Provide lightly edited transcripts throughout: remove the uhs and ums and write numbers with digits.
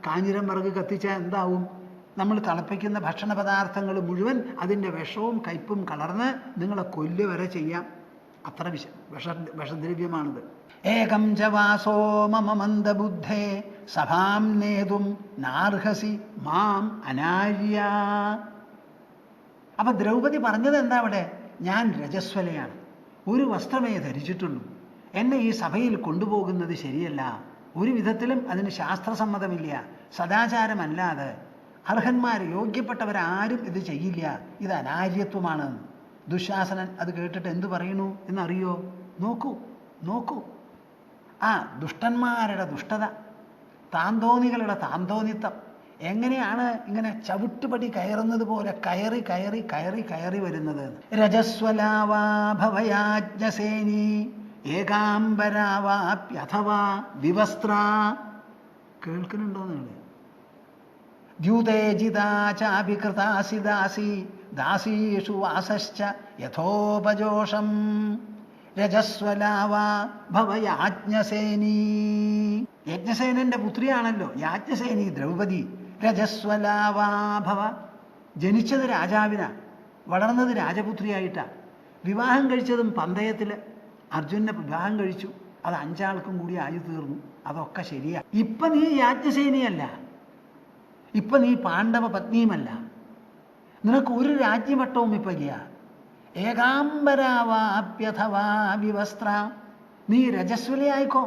കാഞ്ഞിരം വിറക് കത്തിച്ചാൽ എന്താവും? നമ്മൾ തിളപ്പിക്കുന്ന ഭക്ഷണ പദാർത്ഥങ്ങൾ മുഴുവൻ അതിൻ്റെ വിഷവും കയ്പും കലർന്ന് നിങ്ങളെ കൊല്ല് വരെ ചെയ്യാം. അത്ര വിഷദ്രവ്യമാണിത്. ഏകം ച വാസോ മമ മന്ദബുദ്ധേ സഭാം നേതും നാർഹസി മാം അനാര്യ. അപ്പൊ ദ്രൗപദി പറഞ്ഞത് എന്താ അവിടെ? ഞാൻ രജസ്വലയാണ്, ഒരു വസ്ത്രമേ ധരിച്ചിട്ടുള്ളൂ, എന്നെ ഈ സഭയിൽ കൊണ്ടുപോകുന്നത് ശരിയല്ല, ഒരു വിധത്തിലും അതിന് ശാസ്ത്രസമ്മതമില്ല, സദാചാരമല്ലാതെ അർഹന്മാർ യോഗ്യപ്പെട്ടവരാരും ഇത് ചെയ്യില്ല, ഇത് അനാര്യത്വമാണ്. ദുശാസനൻ അത് കേട്ടിട്ട് എന്തു പറയുന്നു എന്നറിയോ? നോക്കൂ നോക്കൂ, ആ ദുഷ്ടന്മാരുടെ ദുഷ്ടത, താന്തോന്നികളുടെ താന്തോന്നിത്തം എങ്ങനെയാണ് ഇങ്ങനെ ചവിട്ടുപടി കയറുന്നത് പോലെ കയറി കയറി കയറി കയറി വരുന്നത്. രജസ്വലാവാ ഭവയാജ്ഞസേനി ഏകാംബരാവാപ്യഥവാ വിവസ്ത്ര. കേൾക്കുന്നുണ്ടോ നിങ്ങൾ? ദ്യൂതേജിതാ ചാഭികൃതാസി ദാസി ദാസീഷു വാസശ്ച യഥോപജോഷം രജസ്വലാവാ ഭവയാജ്ഞസേനി. യജ്ഞസേനന്റെ പുത്രിയാണല്ലോ യാജ്ഞസേനി ദ്രൗപദി. രജസ്വലാവാ ഭവ, ജനിച്ചത് രാജാവിനാ, വളർന്നത് രാജപുത്രിയായിട്ടാ, വിവാഹം കഴിച്ചതും പന്തയത്തിൽ അർജുനെ വിവാഹം കഴിച്ചു, അത് 5 ആൾക്കും കൂടി ആയി തീർന്നു. അതൊക്കെ ശരിയാ. ഇപ്പൊ നീ യാജ്ഞസേനിയല്ല, ഇപ്പൊ നീ പാണ്ഡവ പത്നിയുമല്ല, നിനക്ക് ഒരു രാജ്യമട്ടവും ഇപ്പൊ ഇല്ല. ഏകാംബരാവാപ്യഥവാ വിവസ്ത്ര, നീ രജസ്വലയായിക്കോ.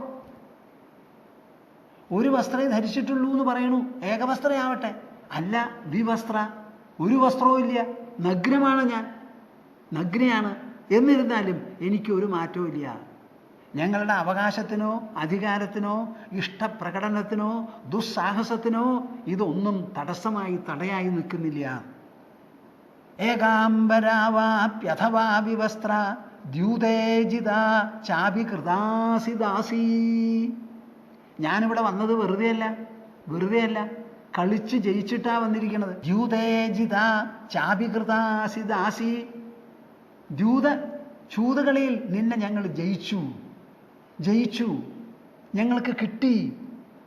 ഒരു വസ്ത്രമേ ധരിച്ചിട്ടുള്ളൂ എന്ന് പറയണു, ഏകവസ്ത്രയാവട്ടെ. അല്ല, വിവസ്ത്ര, ഒരു വസ്ത്രവും ഇല്ല, നഗ്നമാണ് ഞാൻ, നഗ്നയാണ്. എന്നിരുന്നാലും എനിക്കൊരു മാറ്റവും ഇല്ല. ഞങ്ങളുടെ അവകാശത്തിനോ അധികാരത്തിനോ ഇഷ്ടപ്രകടനത്തിനോ ദുസ്സാഹസത്തിനോ ഇതൊന്നും തടസ്സമായി തടയായി നിൽക്കുന്നില്ല. ഏകാംബരാവാപ്യഥവാ വിവസ്ത്ര ദ്യൂതേജിത ചാഭികൃതാസി ദാസി. ഞാനിവിടെ വന്നത് വെറുതെയല്ല, കളിച്ച് ജയിച്ചിട്ടാ വന്നിരിക്കുന്നത്. ദ്യൂതേജിത ചാഭികൃതാസി ദാസി. ചൂതുകളിയിൽ നിന്നെ ഞങ്ങൾ ജയിച്ചു, ഞങ്ങൾക്ക് കിട്ടി,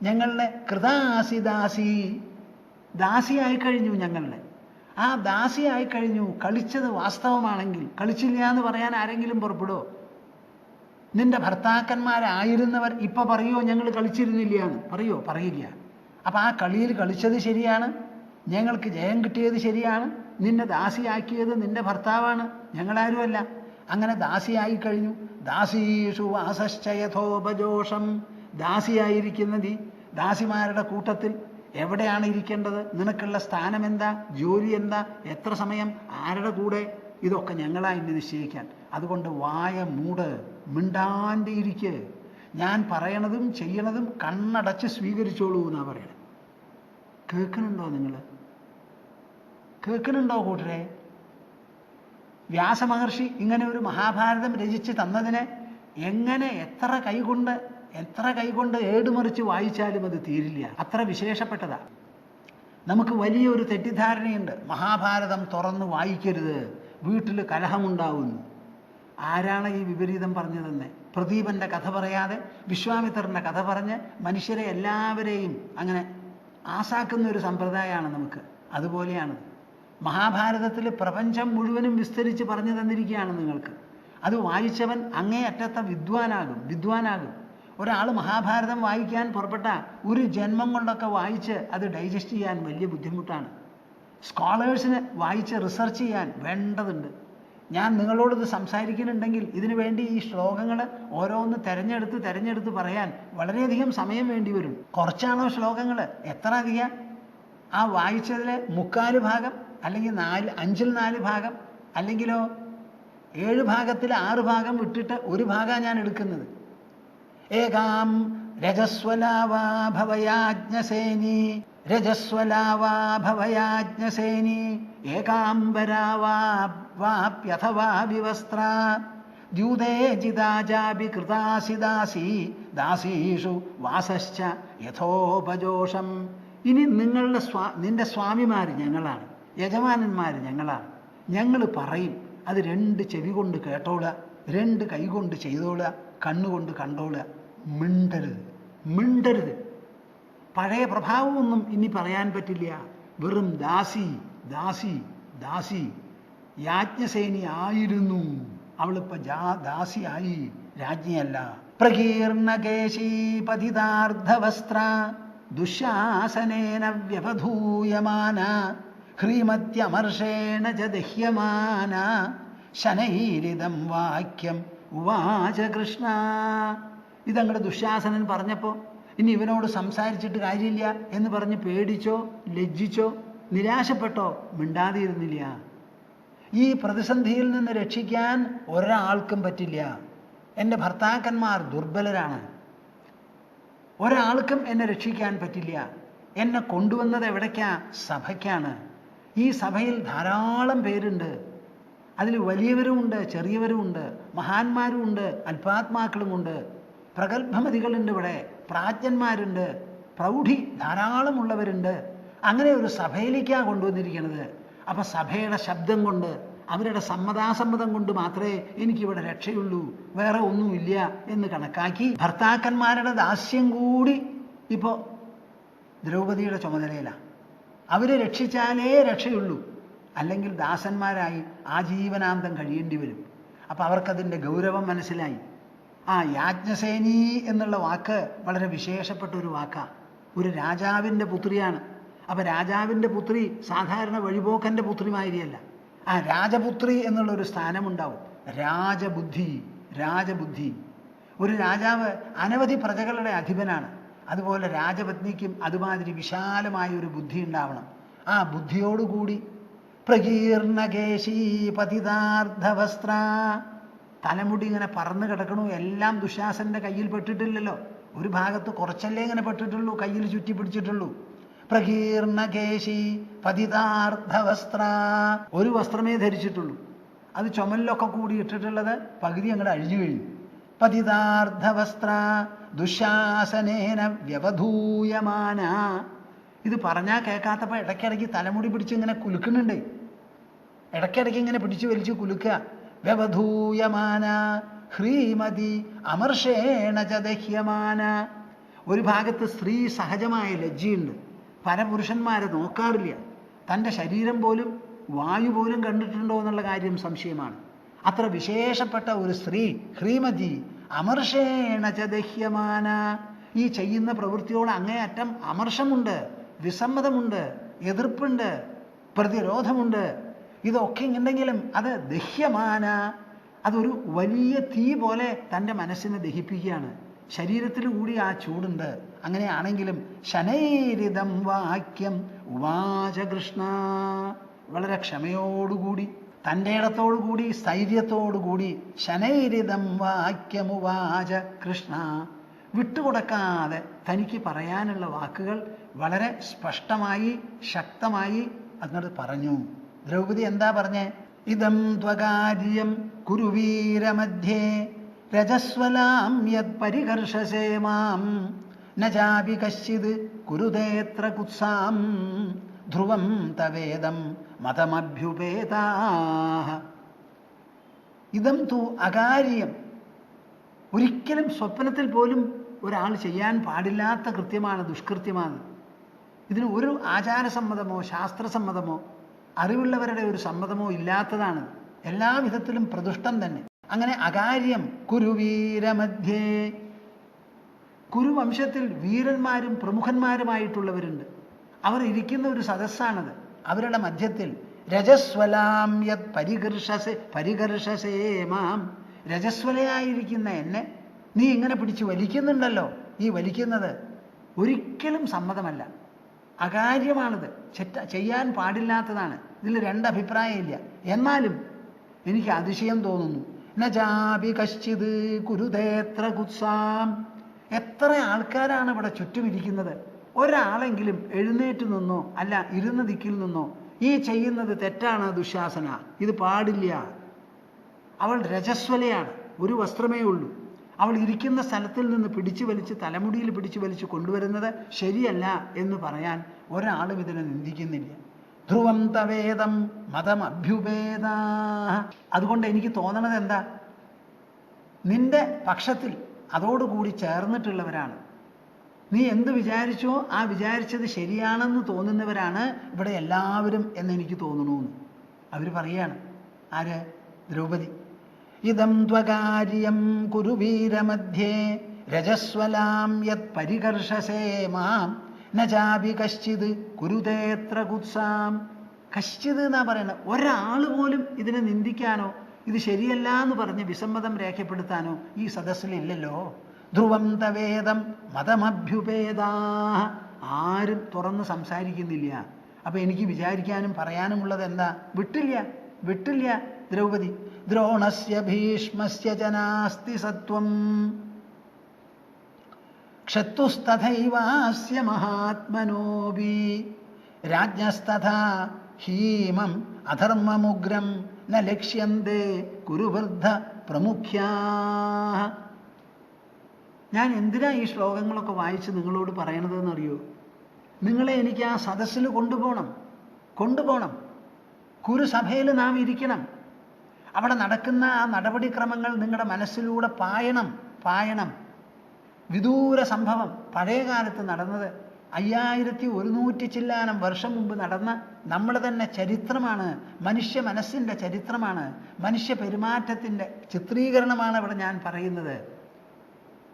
ഞങ്ങളുടെ കൃതാസി ദാസി, ദാസിയായിക്കഴിഞ്ഞു ഞങ്ങളുടെ. ആ ദാസിയായിക്കഴിഞ്ഞു. കളിച്ചത് വാസ്തവമാണെങ്കിൽ, കളിച്ചില്ല എന്ന് പറയാൻ ആരെങ്കിലും പുറപ്പെടുമോ? നിന്റെ ഭർത്താക്കന്മാരായിരുന്നവർ ഇപ്പൊ പറയോ ഞങ്ങൾ കളിച്ചിരുന്നില്ല എന്ന്? പറയില്ല. അപ്പൊ ആ കളിയിൽ കളിച്ചത് ശരിയാണ്, ഞങ്ങൾക്ക് ജയം കിട്ടിയത് ശരിയാണ്, നിന്നെ ദാസിയാക്കിയത് നിന്റെ ഭർത്താവാണ്, ഞങ്ങളാരുമല്ല. അങ്ങനെ ദാസിയായി കഴിഞ്ഞു. ദാസീഷു വാസശ്ചയഥോപജോഷം. ദാസിയായിരിക്കുന്ന നീ ദാസിമാരുടെ കൂട്ടത്തിൽ എവിടെയാണ് ഇരിക്കേണ്ടത്? നിനക്കുള്ള സ്ഥാനം എന്താ? ജോലി എന്താ? എത്ര സമയം? ആരുടെ കൂടെ? ഇതൊക്കെ ഞങ്ങളാ ഇന്ന് നിശ്ചയിക്കാൻ. അതുകൊണ്ട് വായ മൂട്, മിണ്ടാണ്ടിരിക്ക്. ഞാൻ പറയണതും ചെയ്യണതും കണ്ണടച്ച് സ്വീകരിച്ചോളൂ എന്നാ പറയണത്. കേൾക്കുന്നുണ്ടോ നിങ്ങൾ? കേൾക്കുന്നുണ്ടോ കൂട്ടരെ? വ്യാസമഹർഷി ഇങ്ങനെ ഒരു മഹാഭാരതം രചിച്ച് തന്നതിനെ എങ്ങനെ എത്ര കൈകൊണ്ട് ഏടുമറിച്ച് വായിച്ചാലും അത് തീരില്ല. അത്ര വിശേഷപ്പെട്ടതാ. നമുക്ക് വലിയൊരു തെറ്റിദ്ധാരണയുണ്ട്, മഹാഭാരതം തുറന്ന് വായിക്കരുത്, വീട്ടിൽ കലഹമുണ്ടാവുന്നു. ആരാണ് ഈ വിപരീതം പറഞ്ഞതെന്ന്? പ്രദീപന്റെ കഥ പറയാതെ വിശ്വാമിത്രന്റെ കഥ പറഞ്ഞ് മനുഷ്യരെ എല്ലാവരെയും അങ്ങനെ ആസാക്കുന്ന ഒരു സമ്പ്രദായമാണ് നമുക്ക്. അതുപോലെയാണ് മഹാഭാരതത്തിൽ പ്രപഞ്ചം മുഴുവനും വിസ്തരിച്ച് പറഞ്ഞു തന്നിരിക്കുകയാണ് നിങ്ങൾക്ക്. അത് വായിച്ചവൻ അങ്ങേയറ്റത്തെ വിദ്വാനാകും. ഒരാൾ മഹാഭാരതം വായിക്കാൻ പുറപ്പെട്ട ഒരു ജന്മം കൊണ്ടൊക്കെ വായിച്ച് അത് ഡൈജസ്റ്റ് ചെയ്യാൻ വലിയ ബുദ്ധിമുട്ടാണ്. സ്കോളേഴ്സിന് വായിച്ച് റിസർച്ച് ചെയ്യാൻ വേണ്ടതുണ്ട്. ഞാൻ നിങ്ങളോടിത് സംസാരിക്കുന്നുണ്ടെങ്കിൽ ഇതിനു വേണ്ടി ഈ ശ്ലോകങ്ങൾ ഓരോന്ന് തെരഞ്ഞെടുത്ത് പറയാൻ വളരെയധികം സമയം വേണ്ടി വരും. കുറച്ചാണോ ശ്ലോകങ്ങൾ? എത്ര അധികം? ആ വായിച്ചതിൽ 3/4 ഭാഗം, അല്ലെങ്കിൽ 5-ൽ 4 ഭാഗം, അല്ലെങ്കിലോ 7 ഭാഗത്തിൽ 6 ഭാഗം വിട്ടിട്ട് ഒരു ഭാഗമാണ് ഞാൻ എടുക്കുന്നത്. ഏകാം രജസ്വലാവാ ഭവയാജ്ഞസേനി ഏകാംബരാവാപ്യഥവാ വിവസ്ത്ര ദ്യൂതേജിതാജാപി കൃതാസി ദാസി ദാസീഷു വാസശ്ച യഥോപജോഷം. ഇനി നിന്റെ സ്വാമിമാർ ഞങ്ങളാണ്, യജമാനന്മാർ ഞങ്ങളാണ്. ഞങ്ങൾ പറയും, അത് 2 ചെവി കൊണ്ട് കേട്ടോളുക, 2 കൈ കൊണ്ട് ചെയ്തോളുക, കണ്ണുകൊണ്ട് കണ്ടോളുക. മിണ്ടരുത്. പഴയ പ്രഭാവമൊന്നും ഇനി പറയാൻ പറ്റില്ല. വെറും ദാസി ദാസി ദാസി. യാജ്ഞസേനി ആയിരുന്നു, അവളിപ്പോ ദാസിയായി, രാജ്ഞിയല്ല. പ്രകീർണകേശീ പതിതാർദ്ധവസ്ത്ര ദുശാസനേന വ്യവധൂയമാന ഹ്രീമത്യമർഷേണ ച ദഹ്യമാന ശനൈരിതം വാക്യം ഉവാച കൃഷ്ണ. ഇതങ്ങടെ ദുശാസനൻ പറഞ്ഞപ്പോൾ ഇനി ഇവനോട് സംസാരിച്ചിട്ട് കാര്യമില്ല എന്ന് പറഞ്ഞ് പേടിച്ചോ ലജ്ജിച്ചോ നിരാശപ്പെട്ടോ മിണ്ടാതിരുന്നില്ല. ഈ പ്രതിസന്ധിയിൽ നിന്ന് രക്ഷിക്കാൻ ഒരാൾക്കും പറ്റില്ല. എൻ്റെ ഭർത്താക്കന്മാർ ദുർബലരാണ്, ഒരാൾക്കും എന്നെ രക്ഷിക്കാൻ പറ്റില്ല. എന്നെ കൊണ്ടുവന്നത് എവിടേക്കാ? സഭയ്ക്കാണ്. ഈ സഭയിൽ ധാരാളം പേരുണ്ട്. അതിൽ വലിയവരുമുണ്ട്, ചെറിയവരുമുണ്ട്, മഹാന്മാരുമുണ്ട്, അല്പാത്മാക്കളുമുണ്ട്, പ്രഗത്ഭമതികളുണ്ട്, ഇവിടെ പ്രാജ്ഞന്മാരുണ്ട്, പ്രൗഢി ധാരാളമുള്ളവരുണ്ട്. അങ്ങനെ ഒരു സഭയിലേക്കാണ് കൊണ്ടുവന്നിരിക്കുന്നത്. അപ്പം സഭയുടെ ശബ്ദം കൊണ്ട്, അവരുടെ സമ്മതാസമ്മതം കൊണ്ട് മാത്രമേ എനിക്കിവിടെ രക്ഷയുള്ളൂ, വേറെ ഒന്നുമില്ല എന്ന് കണക്കാക്കി ഭർത്താക്കന്മാരുടെ ദാസ്യം കൂടി ഇപ്പോൾ ദ്രൗപദിയുടെ ചുമതലയിലാണ്. അവരെ രക്ഷിച്ചാലേ രക്ഷയുള്ളൂ, അല്ലെങ്കിൽ ദാസന്മാരായി ആജീവനാന്തം കഴിയേണ്ടി വരും. അപ്പം അവർക്കതിൻ്റെ ഗൗരവം മനസ്സിലായി. യാജ്ഞസേനി എന്നുള്ള വാക്ക് വളരെ വിശേഷപ്പെട്ട ഒരു വാക്കാണ്. ഒരു രാജാവിൻ്റെ പുത്രിയാണ്. അപ്പം രാജാവിൻ്റെ പുത്രി സാധാരണ വഴിപോക്കൻ്റെ പുത്രിമാരിയല്ല. രാജപുത്രി എന്നുള്ളൊരു സ്ഥാനമുണ്ടാവും. രാജബുദ്ധി, രാജബുദ്ധി. ഒരു രാജാവ് അനവധി പ്രജകളുടെ അധിപനാണ്. അതുപോലെ രാജപത്നിക്കും അതുമാതിരി വിശാലമായ ഒരു ബുദ്ധി ഉണ്ടാവണം. ആ ബുദ്ധിയോടുകൂടി പ്രകീർണകേശീ പതിതാർദ്ധവസ്ത്ര, തലമുടി ഇങ്ങനെ പറന്ന് കിടക്കണു. എല്ലാം ദുശാസന്റെ കയ്യിൽ പെട്ടിട്ടില്ലല്ലോ, ഒരു ഭാഗത്ത് കുറച്ചല്ലേ ഇങ്ങനെ പെട്ടിട്ടുള്ളൂ, കയ്യിൽ ചുറ്റി പിടിച്ചിട്ടുള്ളൂ. പ്രകീർണകേശി പതിതാർദ്ധവസ്ത്ര, ഒരു വസ്ത്രമേ ധരിച്ചിട്ടുള്ളൂ. അത് ചുമലിലൊക്കെ കൂടി ഇട്ടിട്ടുള്ളത് പകുതി അങ്ങോട്ട് അഴിഞ്ഞു കഴിഞ്ഞു. പതിതാർദ്ധവസ്ത്ര ദുശാസനേന വ്യവധൂയമാന. ഇത് പറഞ്ഞാൽ കേൾക്കാത്തപ്പോൾ ഇടയ്ക്കിടയ്ക്ക് തലമുടി പിടിച്ച് ഇങ്ങനെ കുലുക്കുന്നുണ്ട്. ഇടയ്ക്കിടയ്ക്ക് ഇങ്ങനെ പിടിച്ചു വലിച്ച് കുലുക്കുക. വ്യവധൂയമാന ഹ്രീമതി അമർഷേണ ച ദഹ്യമാന. ഒരു ഭാഗത്ത് സ്ത്രീ സഹജമായ ലജ്ജയുണ്ട്. പരപുരുഷന്മാരെ നോക്കാറില്ല. തൻ്റെ ശരീരം പോലും വായു പോലും കണ്ടിട്ടുണ്ടോ എന്നുള്ള കാര്യം സംശയമാണ്. അത്ര വിശേഷപ്പെട്ട ഒരു സ്ത്രീ ഹ്രീമതി അമർഷേണ ച ദഹ്യമാന. ഈ ചെയ്യുന്ന പ്രവൃത്തിയോട് അങ്ങേയറ്റം അമർഷമുണ്ട്, വിസമ്മതമുണ്ട്, എതിർപ്പുണ്ട്, പ്രതിരോധമുണ്ട്. ഇതൊക്കെ ഉണ്ടെങ്കിലും അത് ദഹ്യമാന, അതൊരു വലിയ തീ പോലെ തൻ്റെ മനസ്സിനെ ദഹിപ്പിക്കുകയാണ്. ശരീരത്തിൽ കൂടി ആ ചൂടുണ്ട്. അങ്ങനെയാണെങ്കിലും ശനൈരിതം വാക്യം ഉവാച കൃഷ്ണ. വളരെ ക്ഷമയോടുകൂടി, തൻ്റെ ഇടത്തോടുകൂടി, സ്ഥൈര്യത്തോടുകൂടി ശനൈരിതം വാക്യം ഉവാച കൃഷ്ണ. വിട്ടുകൊടുക്കാതെ തനിക്ക് പറയാനുള്ള വാക്കുകൾ വളരെ സ്പഷ്ടമായി ശക്തമായി അങ്ങോട്ട് പറഞ്ഞു. ദ്രൗപദി എന്താ പറഞ്ഞേ? ഇദം ത്വകാര്യം കുരുവീരമധ്യേ രജസ്വലാം യത് പരികർഷസേ മാം ന ചാപി കശ്ചിത് കുരുതേത്ര കുത്സാം ധ്രുവം തവേദം മതമഭ്യുപേതാഃ. ഇദം തു അകാര്യം, ഒരിക്കലും സ്വപ്നത്തിൽ പോലും ഒരാൾ ചെയ്യാൻ പാടില്ലാത്ത കൃത്യമാണ്, ദുഷ്കൃത്യമാണ്. ഇതിന് ഒരു ആചാരസമ്മതമോ ശാസ്ത്രസമ്മതമോ അറിവുള്ളവരുടെ ഒരു സമ്മതമോ ഇല്ലാത്തതാണ്. എല്ലാവിധത്തിലും പ്രദുഷ്ടം തന്നെ. അങ്ങനെ അകാര്യം കുരുവീരമധ്യേ, കുരുവംശത്തിൽ വീരന്മാരും പ്രമുഖന്മാരുമായിട്ടുള്ളവരുണ്ട്. അവർ ഇരിക്കുന്ന ഒരു സദസ്സാണത്. അവരുടെ മധ്യത്തിൽ രജസ്വലാം യത് പരികർഷസേ മാം, രജസ്വലയായിരിക്കുന്ന എന്നെ നീ ഇങ്ങനെ പിടിച്ച് വലിക്കുന്നുണ്ടല്ലോ. ഈ വലിക്കുന്നത് ഒരിക്കലും സമ്മതമല്ല, അകാര്യമാണിത്, ചെയ്യാൻ പാടില്ലാത്തതാണ്. ഇതിൽ രണ്ടഭിപ്രായമില്ല. എന്നാലും എനിക്ക് അതിശയം തോന്നുന്നു. ന ചാപി കശ്ചിത് കുരുതേത്ര കുത്സാം. എത്ര ആൾക്കാരാണ് ഇവിടെ ചുറ്റും ഇരിക്കുന്നത്. ഒരാളെങ്കിലും എഴുന്നേറ്റ് നിന്നോ അല്ല ഇരുന്ന ദിക്കിൽ നിന്നോ ഈ ചെയ്യുന്നത് തെറ്റാണ് ദുശാസന, ഇത് പാടില്ല. അവൾ രജസ്വലയാണ്, ഒരു വസ്ത്രമേ ഉള്ളൂ. അവൾ ഇരിക്കുന്ന സ്ഥലത്തിൽ നിന്ന് പിടിച്ചു വലിച്ച് തലമുടിയിൽ പിടിച്ചു വലിച്ച് കൊണ്ടുവരുന്നത് ശരിയല്ല എന്ന് പറയാൻ ഒരാളും ഇതിനെ നിന്ദിക്കുന്നില്ല. ധ്രുവം തവേദം മതം അഭ്യുപേത. അതുകൊണ്ട് എനിക്ക് തോന്നണത് എന്താ, നിന്റെ പക്ഷത്തിൽ അതോടുകൂടി ചേർന്നിട്ടുള്ളവരാണ്, നീ എന്ത് വിചാരിച്ചോ ആ വിചാരിച്ചത് ശരിയാണെന്ന് തോന്നുന്നവരാണ് ഇവിടെ എല്ലാവരും എന്നെനിക്ക് തോന്നുന്നു. അവർ പറയാണ്, ആര്? ദ്രൗപദി. ഇതം ത്വകാര്യം കുരു വീരമധ്യേ രജസ്വലാം യത് പരികർഷസേ മാം നചാപി കശ്ചിത് കുരുതേത്ര കുത്സാം. കശ്ചിത് എന്നാ പറയുന്നത്. ഒരാൾ പോലും ഇതിനെ നിന്ദിക്കാനോ ഇത് ശരിയല്ല എന്ന് പറഞ്ഞ് വിസമ്മതം രേഖപ്പെടുത്താനോ ഈ സദസ്സിലില്ലല്ലോ. ധ്രുവം തവേദം മതമഭ്യുപേദാ. ആരും തുറന്ന് സംസാരിക്കുന്നില്ല. അപ്പൊ എനിക്ക് വിചാരിക്കാനും പറയാനുമുള്ളത് എന്താ? വിട്ടില്ല ദ്രൗപദി. ദ്രോണസ്യ ഭീഷ്മസ്യ ജനാസ്തി സത്വം ക്ഷത്തുസ്തഥൈവാസ്യ മഹാത്മനോപി രാജ്ഞസ്തഥാ ഹീമം അധർമ്മമുഗ്രം ന ലക്ഷ്യന്തേ കുരുവൃദ്ധ പ്രമുഖ്യാഃ. ഞാൻ എന്തിനാ ഈ ശ്ലോകങ്ങളൊക്കെ വായിച്ച് നിങ്ങളോട് പറയണതെന്നറിയോ? നിങ്ങളെ എനിക്ക് ആ സദസ്സിൽ കൊണ്ടുപോകണം. കുരുസഭയിൽ നാം ഇരിക്കണം. അവിടെ നടക്കുന്ന ആ നടപടിക്രമങ്ങൾ നിങ്ങളുടെ മനസ്സിലൂടെ പായണം. വിദൂര സംഭവം, പഴയ കാലത്ത് നടന്നത് 5100 ചില്ലാനം വർഷം മുമ്പ് നടന്ന നമ്മുടെ തന്നെ ചരിത്രമാണ്. മനുഷ്യ മനസ്സിൻ്റെ ചരിത്രമാണ്. മനുഷ്യ പെരുമാറ്റത്തിൻ്റെ ചിത്രീകരണമാണ് ഇവിടെ ഞാൻ പറയുന്നത്.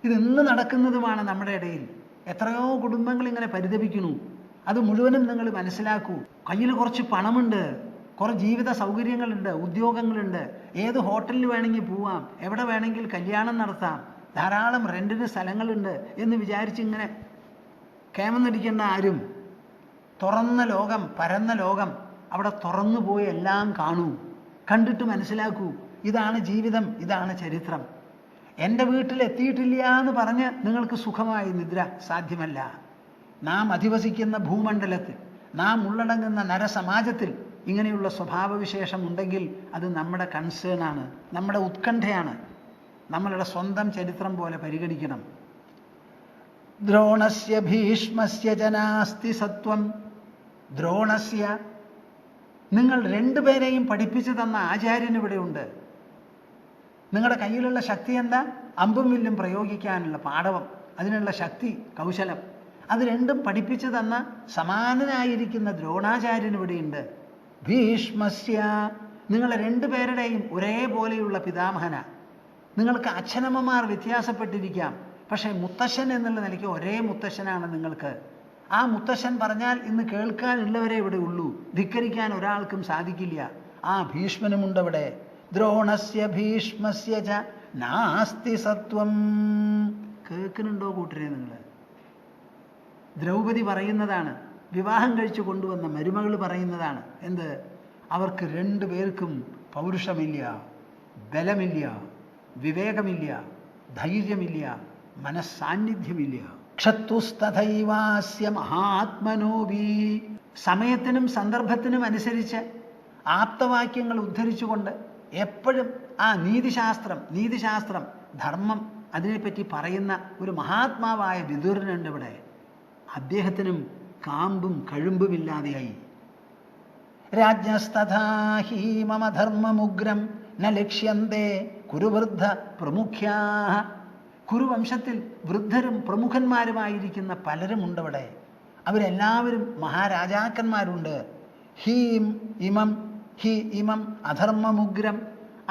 ഇത് ഇന്ന് നടക്കുന്നതുമാണ് നമ്മുടെ ഇടയിൽ. എത്രയോ കുടുംബങ്ങൾ ഇങ്ങനെ പരിതപിക്കുന്നു. അത് മുഴുവനും നിങ്ങൾ മനസ്സിലാക്കൂ. കയ്യിൽ കുറച്ച് പണമുണ്ട്, കുറേ ജീവിത സൗകര്യങ്ങളുണ്ട്, ഉദ്യോഗങ്ങളുണ്ട്, ഏത് ഹോട്ടലിൽ വേണമെങ്കിൽ പോവാം, എവിടെ വേണമെങ്കിൽ കല്യാണം നടത്താം, ധാരാളം റെന്റിന് സ്ഥലങ്ങളുണ്ട് എന്ന് വിചാരിച്ചിങ്ങനെ കേമന്നടിക്കേണ്ട ആരും. തുറന്ന ലോകം, പരന്ന ലോകം, അവിടെ തുറന്നു പോയി എല്ലാം കാണൂ, കണ്ടിട്ട് മനസ്സിലാക്കൂ. ഇതാണ് ജീവിതം, ഇതാണ് ചരിത്രം. എൻ്റെ വീട്ടിൽ എത്തിയിട്ടില്ല എന്ന് പറഞ്ഞ് നിങ്ങൾക്ക് സുഖമായി നിദ്ര സാധ്യമല്ല. നാം അധിവസിക്കുന്ന ഭൂമണ്ഡലത്തിൽ, നാം ഉള്ളടങ്ങുന്ന നരസമാജത്തിൽ ഇങ്ങനെയുള്ള സ്വഭാവവിശേഷം ഉണ്ടെങ്കിൽ അത് നമ്മുടെ കൺസേൺ ആണ്, നമ്മുടെ ഉത്കണ്ഠയാണ്. നമ്മളുടെ സ്വന്തം ചരിത്രം പോലെ പരിഗണിക്കണം. ദ്രോണസ്യ ഭീഷ്മസ്യ ജനാസ്തി സത്വം. ദ്രോണസ്യ, നിങ്ങൾ രണ്ടുപേരെയും പഠിപ്പിച്ചു തന്ന ആചാര്യൻ ഇവിടെയുണ്ട്. നിങ്ങളുടെ കയ്യിലുള്ള ശക്തി എന്താ? അമ്പും വില്ലും പ്രയോഗിക്കാനുള്ള പാടവം, അതിനുള്ള ശക്തി, കൗശലം, അത് രണ്ടും പഠിപ്പിച്ചു തന്ന സമാനനായിരിക്കുന്ന ദ്രോണാചാര്യൻ ഇവിടെയുണ്ട്. ഭീഷ്മസ്യ, നിങ്ങൾ രണ്ടുപേരുടെയും ഒരേപോലെയുള്ള പിതാമഹന. നിങ്ങൾക്ക് അച്ഛനമ്മമാർ വ്യത്യാസപ്പെട്ടിരിക്കാം, പക്ഷേ മുത്തശ്ശൻ എന്നുള്ള നിലയ്ക്ക് ഒരേ മുത്തശ്ശനാണ് നിങ്ങൾക്ക്. ആ മുത്തശ്ശൻ പറഞ്ഞാൽ ഇന്ന് കേൾക്കാനുള്ളവരെ ഇവിടെ ഉള്ളൂ, ധിക്കരിക്കാൻ ഒരാൾക്കും സാധിക്കില്ല. ആ ഭീഷ്മനുമുണ്ട് ഇവിടെ. ദ്രോണസ്യ ഭീഷ്മസ്യ ച നാസ്തി സത്വം. കേൾക്കുന്നുണ്ടോ കൂട്ടരെ നിങ്ങൾ? ദ്രൗപദി പറയുന്നതാണ്, വിവാഹം കഴിച്ചു കൊണ്ടുവന്ന മരുമകൾ പറയുന്നതാണ്. എന്ത്? അവർക്ക് രണ്ടുപേർക്കും പൗരുഷമില്ല, ബലമില്ല, വിവേകമില്ല, ധൈര്യമില്ല, മനസ്സാന്നിധ്യമില്ല. ക്ഷത്തുസ്തഥൈവാസ്യ മഹാത്മനോപി. സമയത്തിനും സന്ദർഭത്തിനും അനുസരിച്ച് ആപ്തവാക്യങ്ങൾ ഉദ്ധരിച്ചുകൊണ്ട് എപ്പോഴും ആ നീതിശാസ്ത്രം, ധർമ്മം, അതിനെപ്പറ്റി പറയുന്ന ഒരു മഹാത്മാവായ വിദുരനുണ്ട് ഇവിടെ. അദ്ദേഹത്തിനും കാമ്പും കഴുമ്പുമില്ലാതെയായി. രാജ്ഞസ്തഥാ ഹീമമധർമ്മമുഗ്രം ന ലക്ഷ്യന്തേ കുരുവൃദ്ധ പ്രമുഖ്യാഃ. കുരുവംശത്തിൽ വൃദ്ധരും പ്രമുഖന്മാരുമായിരിക്കുന്ന പലരുമുണ്ടവിടെ. അവരെല്ലാവരും മഹാരാജാക്കന്മാരുണ്ട്. ഇമം അധർമ്മമുഗ്രം,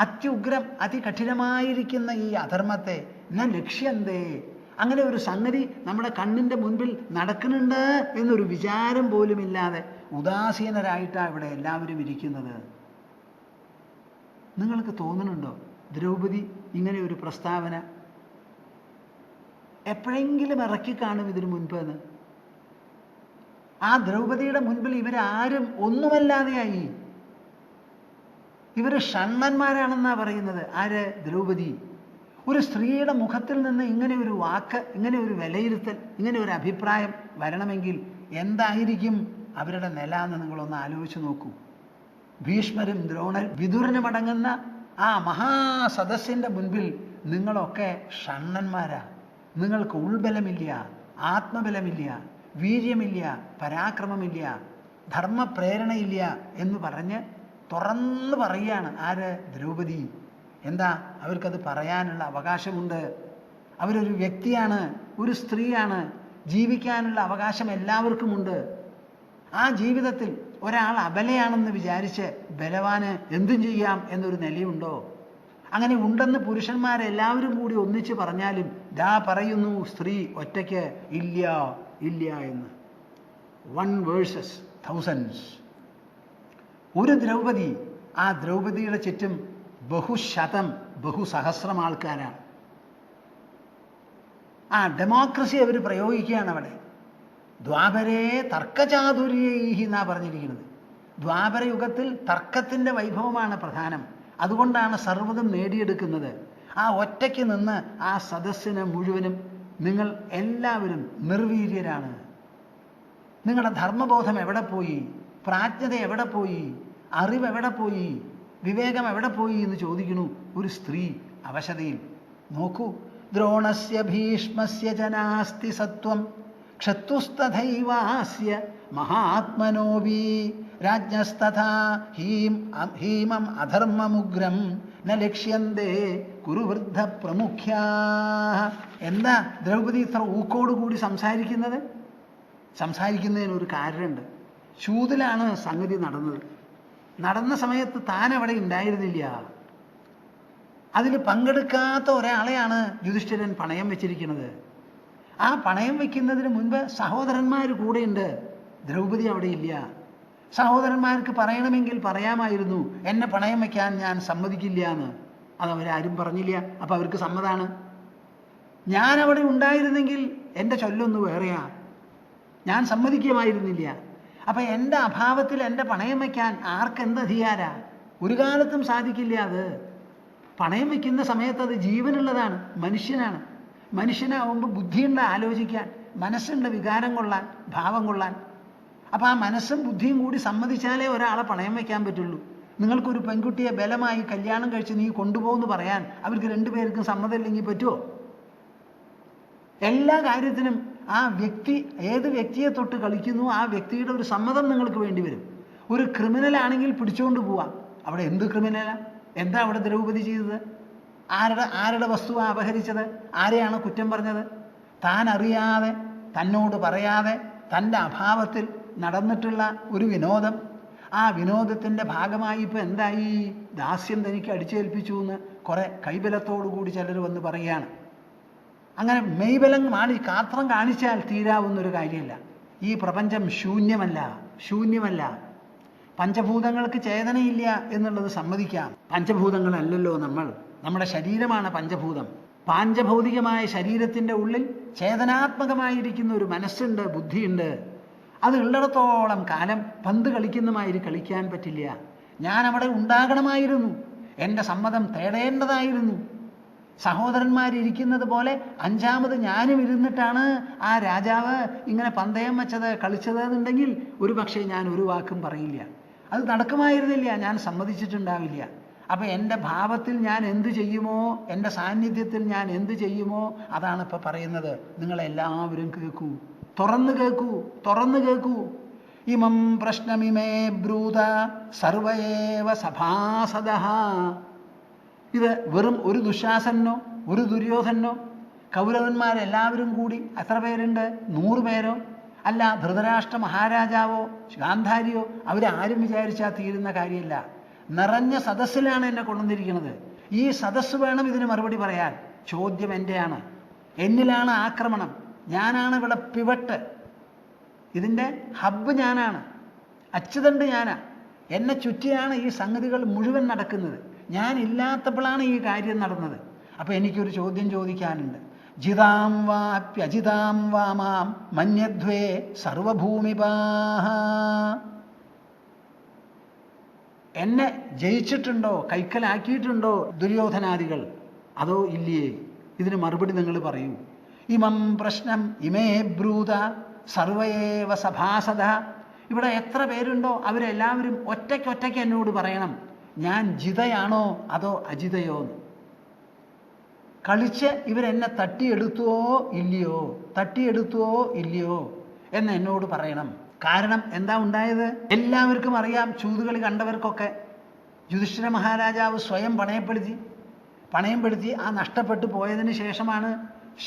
അത്യുഗ്രം, അതികഠിനമായിരിക്കുന്ന ഈ അധർമ്മത്തെ ന ലക്ഷ്യന്തേ, അങ്ങനെ ഒരു സംഗതി നമ്മുടെ കണ്ണിൻ്റെ മുൻപിൽ നടക്കുന്നുണ്ട് എന്നൊരു വിചാരം പോലുമില്ലാതെ ഉദാസീനരായിട്ടാണ് ഇവിടെ എല്ലാവരും ഇരിക്കുന്നത്. നിങ്ങൾക്ക് തോന്നുന്നുണ്ടോ ദ്രൗപദി ഇങ്ങനെ ഒരു പ്രസ്താവന എപ്പോഴെങ്കിലും ഇറക്കി കാണും ഇതിനു മുൻപ് എന്ന്? ആ ദ്രൗപദിയുടെ മുൻപിൽ ഇവരാരും ഒന്നുമല്ലാതെയായി. ഇവർ ഷണ്ണന്മാരാണെന്നാ പറയുന്നത്. ആര്? ദ്രൗപദി. ഒരു സ്ത്രീയുടെ മുഖത്തിൽ നിന്ന് ഇങ്ങനെ ഒരു വാക്ക്, ഇങ്ങനെ ഒരു വിലയിരുത്തൽ, ഇങ്ങനെ ഒരു അഭിപ്രായം വരണമെങ്കിൽ എന്തായിരിക്കും അവരുടെ നില എന്ന് നിങ്ങളൊന്ന് ആലോചിച്ച് നോക്കൂ. ഭീഷ്മരും വിദുരനുമടങ്ങുന്ന ആ മഹാസദസ്സിൻ്റെ മുൻപിൽ നിങ്ങളൊക്കെ ഷണ്ണന്മാരാ. നിങ്ങൾക്ക് ഉൾബലമില്ല, ആത്മബലമില്ല, വീര്യമില്ല, പരാക്രമമില്ല, ധർമ്മപ്രേരണയില്ല എന്ന് പറഞ്ഞ് തുറന്ന് പറയുകയാണ്. ആര്? ദ്രൗപദി. എന്താ? അവർക്കത് പറയാനുള്ള അവകാശമുണ്ട്. അവരൊരു വ്യക്തിയാണ്, ഒരു സ്ത്രീയാണ്. ജീവിക്കാനുള്ള അവകാശം എല്ലാവർക്കുമുണ്ട്. ആ ജീവിതത്തിൽ ഒരാൾ അബലയാണെന്ന് വിചാരിച്ച് ബലവാന് എന്തും ചെയ്യാം എന്നൊരു നിലയുണ്ടോ? അങ്ങനെ ഉണ്ടെന്ന് പുരുഷന്മാരെല്ലാവരും കൂടി ഒന്നിച്ച് പറഞ്ഞാലും ദാ പറയുന്നു സ്ത്രീ ഒറ്റയ്ക്ക് ഇല്ല ഇല്ല എന്ന്. 1 versus thousands. ഒരു ദ്രൗപദി, ആ ദ്രൗപദിയുടെ ചുറ്റും ബഹുസഹസ്രം ആൾക്കാരാണ്. ആ ഡെമോക്രസി അവർ പ്രയോഗിക്കുകയാണ് അവിടെ. ദ്വാപരേ തർക്കചാതുര്യൈഹി എന്നാ പറഞ്ഞിരിക്കുന്നത്. ദ്വാപര യുഗത്തിൽ തർക്കത്തിൻ്റെ വൈഭവമാണ് പ്രധാനം. അതുകൊണ്ടാണ് സർവ്വതും നേടിയെടുക്കുന്നത്. ആ ഒറ്റയ്ക്ക് നിന്ന് ആ സദസ്സിന് മുഴുവനും നിങ്ങൾ എല്ലാവരും നിർവീര്യരാണ്. നിങ്ങളുടെ ധർമ്മബോധം എവിടെ പോയി? പ്രാജ്ഞത എവിടെ പോയി? അറിവ് എവിടെ പോയി? വിവേകം എവിടെ പോയി എന്ന് ചോദിക്കുന്നു ഒരു സ്ത്രീ അവശതയിൽ. നോക്കൂ, ദ്രോണസ്യ ഭീഷ്മസ്യ ജനാസ്തി സത്വം ക്ഷത്രുസ്തഥൈവാസ്യ മഹാത്മനോവി രാജ്ഞസ്തഥാ ഹീമം അധർമ്മമുഗ്രം ന ലക്ഷ്യന്തേ കുരുവൃദ്ധ പ്രമുഖ്യാ. എന്താ ദ്രൗപദി ഇത്ര ഊക്കോടുകൂടി സംസാരിക്കുന്നത്? സംസാരിക്കുന്നതിനൊരു കാര്യമുണ്ട്. ചൂതിലാണ് സംഗതി നടന്നത്. നടന്ന സമയത്ത് താൻ അവിടെ ഉണ്ടായിരുന്നില്ല. അതിൽ പങ്കെടുക്കാത്ത ഒരാളെയാണ് യുധിഷ്ഠിരൻ പണയം വെച്ചിരിക്കുന്നത്. ആ പണയം വയ്ക്കുന്നതിന് മുൻപ് സഹോദരന്മാർ കൂടെയുണ്ട്. ദ്രൗപദി അവിടെ ഇല്ല. സഹോദരന്മാർക്ക് പറയണമെങ്കിൽ പറയാമായിരുന്നു, എന്നെ പണയം വയ്ക്കാൻ ഞാൻ സമ്മതിക്കില്ല എന്ന്. അതവരാരും പറഞ്ഞില്ല. അപ്പം അവർക്ക് സമ്മതാണ്. ഞാൻ അവിടെ ഉണ്ടായിരുന്നെങ്കിൽ എൻ്റെ ചൊല്ലൊന്നു വേറെയാ, ഞാൻ സമ്മതിക്കുമായിരുന്നില്ല. അപ്പം എൻ്റെ അഭാവത്തിൽ എൻ്റെ പണയം വയ്ക്കാൻ ആർക്കെന്ത് അധികാരാ? ഒരു കാലത്തും സാധിക്കില്ല. അത് പണയം വയ്ക്കുന്ന സമയത്ത് അത് ജീവനുള്ളതാണ്, മനുഷ്യനാണ്. മനുഷ്യനാവുമ്പോൾ ബുദ്ധിയുണ്ട് ആലോചിക്കാൻ, മനസ്സുണ്ട് വികാരം കൊള്ളാൻ, ഭാവം കൊള്ളാൻ. അപ്പം ആ മനസ്സും ബുദ്ധിയും കൂടി സമ്മതിച്ചാലേ ഒരാളെ പണയം വയ്ക്കാൻ പറ്റുള്ളൂ. നിങ്ങൾക്കൊരു പെൺകുട്ടിയെ ബലമായി കല്യാണം കഴിച്ച് നീ കൊണ്ടുപോകുമെന്ന് പറയാൻ അവർക്ക് രണ്ടുപേർക്കും സമ്മതമില്ലെങ്കിൽ പറ്റുമോ? എല്ലാ കാര്യത്തിനും ആ വ്യക്തി ഏത് വ്യക്തിയെ തൊട്ട് കളിക്കുന്നു ആ വ്യക്തിയുടെ ഒരു സമ്മതം നിങ്ങൾക്ക് വേണ്ടി വരും. ഒരു ക്രിമിനലാണെങ്കിൽ പിടിച്ചുകൊണ്ട് പോവാം. അവിടെ എന്ത് ക്രിമിനലാ? എന്താ അവിടെ ദ്രൗപദി ചെയ്തത്? ആരുടെ വസ്തുവാണ് അപഹരിച്ചത്? ആരെയാണ് കുറ്റം പറഞ്ഞത്? താൻ അറിയാതെ, തന്നോട് പറയാതെ, തൻ്റെ അഭാവത്തിൽ നടന്നിട്ടുള്ള ഒരു വിനോദം. ആ വിനോദത്തിൻ്റെ ഭാഗമായി ഇപ്പോൾ എന്തായി? ദാസ്യം തനിക്ക് അടിച്ചേൽപ്പിച്ചു എന്ന് കുറെ കൈബലത്തോടു കൂടി ചിലർ വന്ന് പറയുകയാണ്. അങ്ങനെ മെയ്ബലം കാത്രം കാണിച്ചാൽ തീരാവുന്നൊരു കാര്യമല്ല. ഈ പ്രപഞ്ചം ശൂന്യമല്ല. പഞ്ചഭൂതങ്ങൾക്ക് ചേതനയില്ല എന്നുള്ളത് സമ്മതിക്കാം. പഞ്ചഭൂതങ്ങളല്ലല്ലോ നമ്മുടെ ശരീരമാണ് പഞ്ചഭൂതം. പാഞ്ചഭൗതികമായ ശരീരത്തിൻ്റെ ഉള്ളിൽ ചേതനാത്മകമായിരിക്കുന്ന ഒരു മനസ്സുണ്ട്, ബുദ്ധിയുണ്ട്. അത് ഉള്ളിടത്തോളം കാലം പന്ത് കളിക്കുന്നമാതിരി കളിക്കാൻ പറ്റില്ല. ഞാൻ അവിടെ ഉണ്ടാകണമായിരുന്നു, എൻ്റെ സമ്മതം തേടേണ്ടതായിരുന്നു. സഹോദരന്മാരിയ്ക്കുന്നത് പോലെ അഞ്ചാമത് ഞാനും ഇരുന്നിട്ടാണ് ആ രാജാവ് ഇങ്ങനെ പന്തയം വെച്ചത്, കളിച്ചത് എന്നുണ്ടെങ്കിൽ ഒരു പക്ഷേ ഞാൻ ഒരു വാക്കും പറയില്ല. അത് നടക്കുമായിരുന്നില്ല, ഞാൻ സമ്മതിച്ചിട്ടുണ്ടാവില്ല. അപ്പം എൻ്റെ ഭാവത്തിൽ ഞാൻ എന്തു ചെയ്യുമോ, എൻ്റെ സാന്നിധ്യത്തിൽ ഞാൻ എന്തു ചെയ്യുമോ, അതാണ് ഇപ്പം പറയുന്നത്. നിങ്ങളെല്ലാവരും കേൾക്കൂ, തുറന്നു കേൾക്കൂ. ഇമം പ്രശ്നമിമേ ബ്രൂത സർവയേവ സഭാസദഃ. ഇത് വെറും ഒരു ദുശാസനോ ഒരു ദുര്യോധനോ കൗരവന്മാരെല്ലാവരും കൂടി എത്ര പേരുണ്ട്? 100 പേരോ? അല്ല, ധൃതരാഷ്ട്ര മഹാരാജാവോ ഗാന്ധാരിയോ അവരാരും വിചാരിച്ചാൽ തീരുന്ന കാര്യമല്ല. നിറഞ്ഞ സദസ്സിലാണ് എന്നെ കൊണ്ടുവന്നിരിക്കുന്നത്. ഈ സദസ്സ് വേണം ഇതിന് മറുപടി പറയാൻ. ചോദ്യം എൻ്റെയാണ്, എന്നിലാണ് ആക്രമണം, ഞാനാണ് ഇവിടെ പിവട്ട്, ഇതിൻ്റെ ഹബ്ബ് ഞാനാണ്, അച്ചുതണ്ട് ഞാനാ. എന്നെ ചുറ്റിയാണ് ഈ സംഗതികൾ മുഴുവൻ നടക്കുന്നത്. ഞാൻ ഇല്ലാത്തപ്പോഴാണ് ഈ കാര്യം നടന്നത്. അപ്പം എനിക്കൊരു ചോദ്യം ചോദിക്കാനുണ്ട്. ജിതാം വാപ്യജിതാം വാമാം മന്യധ്വേ സർവഭൂമിപാഹ. എന്നെ ജയിച്ചിട്ടുണ്ടോ, കൈക്കലാക്കിയിട്ടുണ്ടോ ദുര്യോധനാദികൾ, അതോ ഇല്ലയേ? ഇതിന് മറുപടി നിങ്ങൾ പറയൂ. ഇമം പ്രശ്നം ഇമേ ബ്രൂത സർവയേവ സഭാസദ. ഇവിടെ എത്ര പേരുണ്ടോ അവരെല്ലാവരും ഒറ്റയ്ക്കൊറ്റയ്ക്ക് എന്നോട് പറയണം, ഞാൻ ജിതയാണോ അതോ അജിതയോ എന്ന്. കളിച്ച് ഇവരെന്നെ തട്ടിയെടുത്തുവോ ഇല്ലയോ എന്ന് എന്നോട് പറയണം. കാരണം എന്താ ഉണ്ടായത്? എല്ലാവർക്കും അറിയാം, ചൂതുകളി കണ്ടവർക്കൊക്കെ. യുധിഷ്ഠിര മഹാരാജാവ് സ്വയം പണയപ്പെടുത്തി ആ നഷ്ടപ്പെട്ടു പോയതിന് ശേഷമാണ്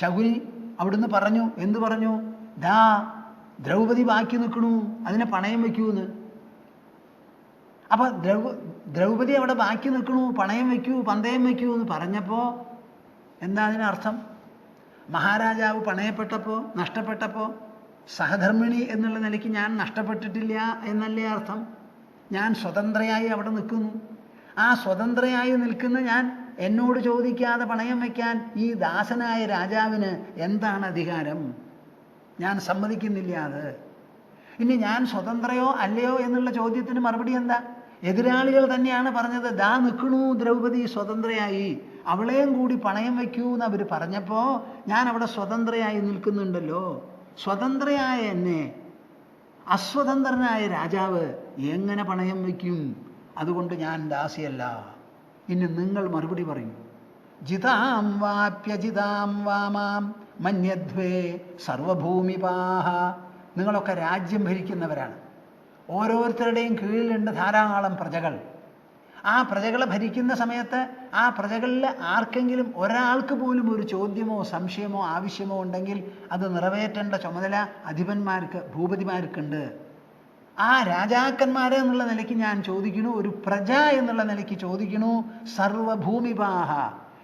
ശകുനി അവിടുന്ന് പറഞ്ഞു, എന്തു പറഞ്ഞു? ദാ ദ്രൗപദി ബാക്കി നിൽക്കണു, അതിനെ പണയം വയ്ക്കൂന്ന്. അപ്പൊ ദ്രൗപദി അവിടെ ബാക്കി നിൽക്കണു, പണയം വയ്ക്കൂ, പന്തയം വയ്ക്കൂ എന്ന് പറഞ്ഞപ്പോ എന്താ അതിനർത്ഥം? മഹാരാജാവ് പണയപ്പെട്ടപ്പോ, നഷ്ടപ്പെട്ടപ്പോ സഹധർമ്മിണി എന്നുള്ള നിലയ്ക്ക് ഞാൻ നഷ്ടപ്പെട്ടിട്ടില്ല എന്നല്ലേ അർത്ഥം? ഞാൻ സ്വതന്ത്രയായി അവിടെ നിൽക്കുന്നു. ആ സ്വതന്ത്രയായി നിൽക്കുന്ന ഞാൻ എന്നോട് ചോദിക്കാതെ പണയം വയ്ക്കാൻ ഈ ദാസനായ രാജാവിന് എന്താണ് അധികാരം? ഞാൻ സമ്മതിക്കുന്നില്ല അത്. ഇനി ഞാൻ സ്വതന്ത്രയോ അല്ലയോ എന്നുള്ള ചോദ്യത്തിന് മറുപടി എന്താ? എതിരാളികൾ തന്നെയാണ് പറഞ്ഞത്, ദാ നിൽക്കണു ദ്രൗപദി സ്വതന്ത്രയായി, അവളെയും കൂടി പണയം വയ്ക്കൂ എന്ന് അവർ പറഞ്ഞപ്പോൾ ഞാൻ അവിടെ സ്വതന്ത്രയായി നിൽക്കുന്നുണ്ടല്ലോ. സ്വതന്ത്രയായ എന്നെ അസ്വതന്ത്രനായ രാജാവ് എങ്ങനെ പണയം വയ്ക്കും? അതുകൊണ്ട് ഞാൻ ദാസിയല്ല. ഇനി നിങ്ങൾ മറുപടി പറയൂ. ജിതാം വാപ്യജിതാം വാമാം മന്യധ്വേ സർവഭൂമിപാഹ. നിങ്ങളൊക്കെ രാജ്യം ഭരിക്കുന്നവരാണ്. ഓരോരുത്തരുടെയും കീഴിലുണ്ട് ധാരാളം പ്രജകൾ. ആ പ്രജകളെ ഭരിക്കുന്ന സമയത്ത് ആ പ്രജകളിൽ ആർക്കെങ്കിലും ഒരാൾക്ക് പോലും ഒരു ചോദ്യമോ സംശയമോ ആവശ്യമോ ഉണ്ടെങ്കിൽ അത് നിറവേറ്റേണ്ട ചുമതല അധിപന്മാർക്ക്, ഭൂപതിമാർക്കുണ്ട്. ആ രാജാക്കന്മാരെ എന്നുള്ള നിലയ്ക്ക് ഞാൻ ചോദിക്കണു, ഒരു പ്രജ എന്നുള്ള നിലയ്ക്ക് ചോദിക്കണു. സർവഭൂമിപാഹ,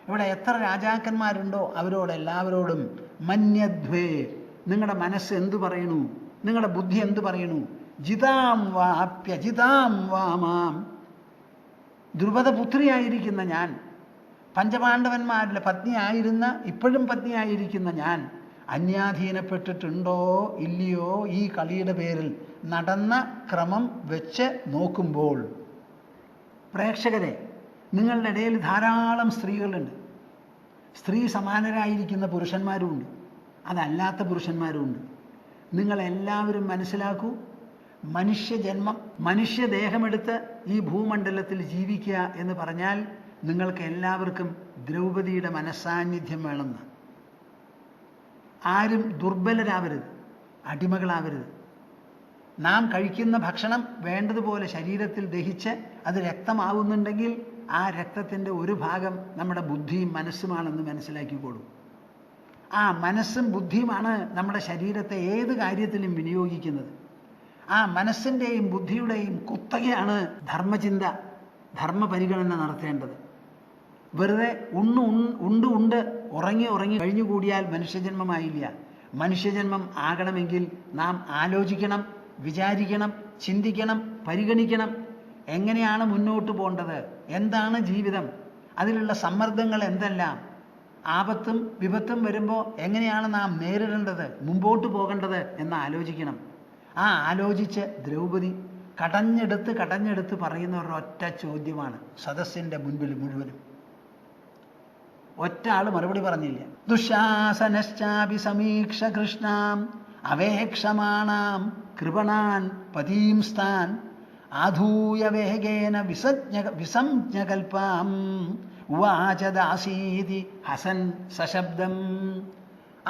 ഇവിടെ എത്ര രാജാക്കന്മാരുണ്ടോ അവരോട് എല്ലാവരോടും മന്യധ്വേ, നിങ്ങളുടെ മനസ്സ് എന്തു പറയണു, നിങ്ങളുടെ ബുദ്ധി എന്തു പറയണു? ജിതാം വാപ്യജിതാം വാമാം, ദ്രുപദപുത്രിയായിരിക്കുന്ന ഞാൻ, പഞ്ചപാണ്ഡവന്മാരുടെ പത്നിയായിരുന്ന, ഇപ്പോഴും പത്നിയായിരിക്കുന്ന ഞാൻ അന്യാധീനപ്പെട്ടിട്ടുണ്ടോ ഇല്ലയോ ഈ കളിയുടെ പേരിൽ നടന്ന ക്രമം വെച്ച് നോക്കുമ്പോൾ? പ്രേക്ഷകരെ, നിങ്ങളുടെ ഇടയിൽ ധാരാളം സ്ത്രീകളുണ്ട്. സ്ത്രീ സമാനരായിരിക്കുന്ന പുരുഷന്മാരുമുണ്ട്, അതല്ലാത്ത പുരുഷന്മാരുമുണ്ട്. നിങ്ങളെല്ലാവരും മനസ്സിലാക്കൂ, മനുഷ്യജന്മം, മനുഷ്യദേഹമെടുത്ത് ഈ ഭൂമണ്ഡലത്തിൽ ജീവിക്കുക എന്ന് പറഞ്ഞാൽ നിങ്ങൾക്ക് എല്ലാവർക്കും ദ്രൗപദിയുടെ മനസ്സാന്നിധ്യം വേണമെന്ന്. ആരും ദുർബലരാവരുത്, അടിമകളാവരുത്. നാം കഴിക്കുന്ന ഭക്ഷണം വേണ്ടതുപോലെ ശരീരത്തിൽ ദഹിച്ച് അത് രക്തമാവുന്നുണ്ടെങ്കിൽ ആ രക്തത്തിൻ്റെ ഒരു ഭാഗം നമ്മുടെ ബുദ്ധിയും മനസ്സുമാണെന്ന് മനസ്സിലാക്കിക്കോളൂ. ആ മനസ്സും ബുദ്ധിയുമാണ് നമ്മുടെ ശരീരത്തെ ഏത് കാര്യത്തിലും വിനിയോഗിക്കുന്നത്. ആ മനസ്സിൻ്റെയും ബുദ്ധിയുടെയും കുത്തകയാണ് ധർമ്മചിന്ത, ധർമ്മപരിഗണന നടത്തേണ്ടത്. വെറുതെ ഉണ്ട് ഉറങ്ങി കഴിഞ്ഞുകൂടിയാൽ മനുഷ്യജന്മമായില്ല. മനുഷ്യജന്മം ആകണമെങ്കിൽ നാം ആലോചിക്കണം, വിചാരിക്കണം, ചിന്തിക്കണം, പരിഗണിക്കണം. എങ്ങനെയാണ് മുന്നോട്ട് പോകേണ്ടത്, എന്താണ് ജീവിതം, അതിലുള്ള സമ്മർദ്ദങ്ങൾ എന്തെല്ലാം, ആപത്തും വിപത്തും വരുമ്പോൾ എങ്ങനെയാണ് നാം നേരിടേണ്ടത്, മുമ്പോട്ട് പോകേണ്ടത് എന്ന് ആലോചിക്കണം. ആ ആലോചിച്ച് ദ്രൗപദി കടഞ്ഞെടുത്ത് പറയുന്ന ഒരൊറ്റ ചോദ്യമാണ് സദസ്സിൻ്റെ മുൻപിൽ മുഴുവനും. ഒറ്റ ആൾ മറുപടി പറഞ്ഞില്ല. ദുശാസനശ്ചാപി സമീക്ഷ കൃഷ്ണാം അവേക്ഷമാണാം കൃപണാൻ പതീംസ്ഥാൻ ആധൂയ വേഗേന വിസഞ്ജകൽപ്പാം ഉവാച ദാസീതി ഹസൻ സശബ്ദം.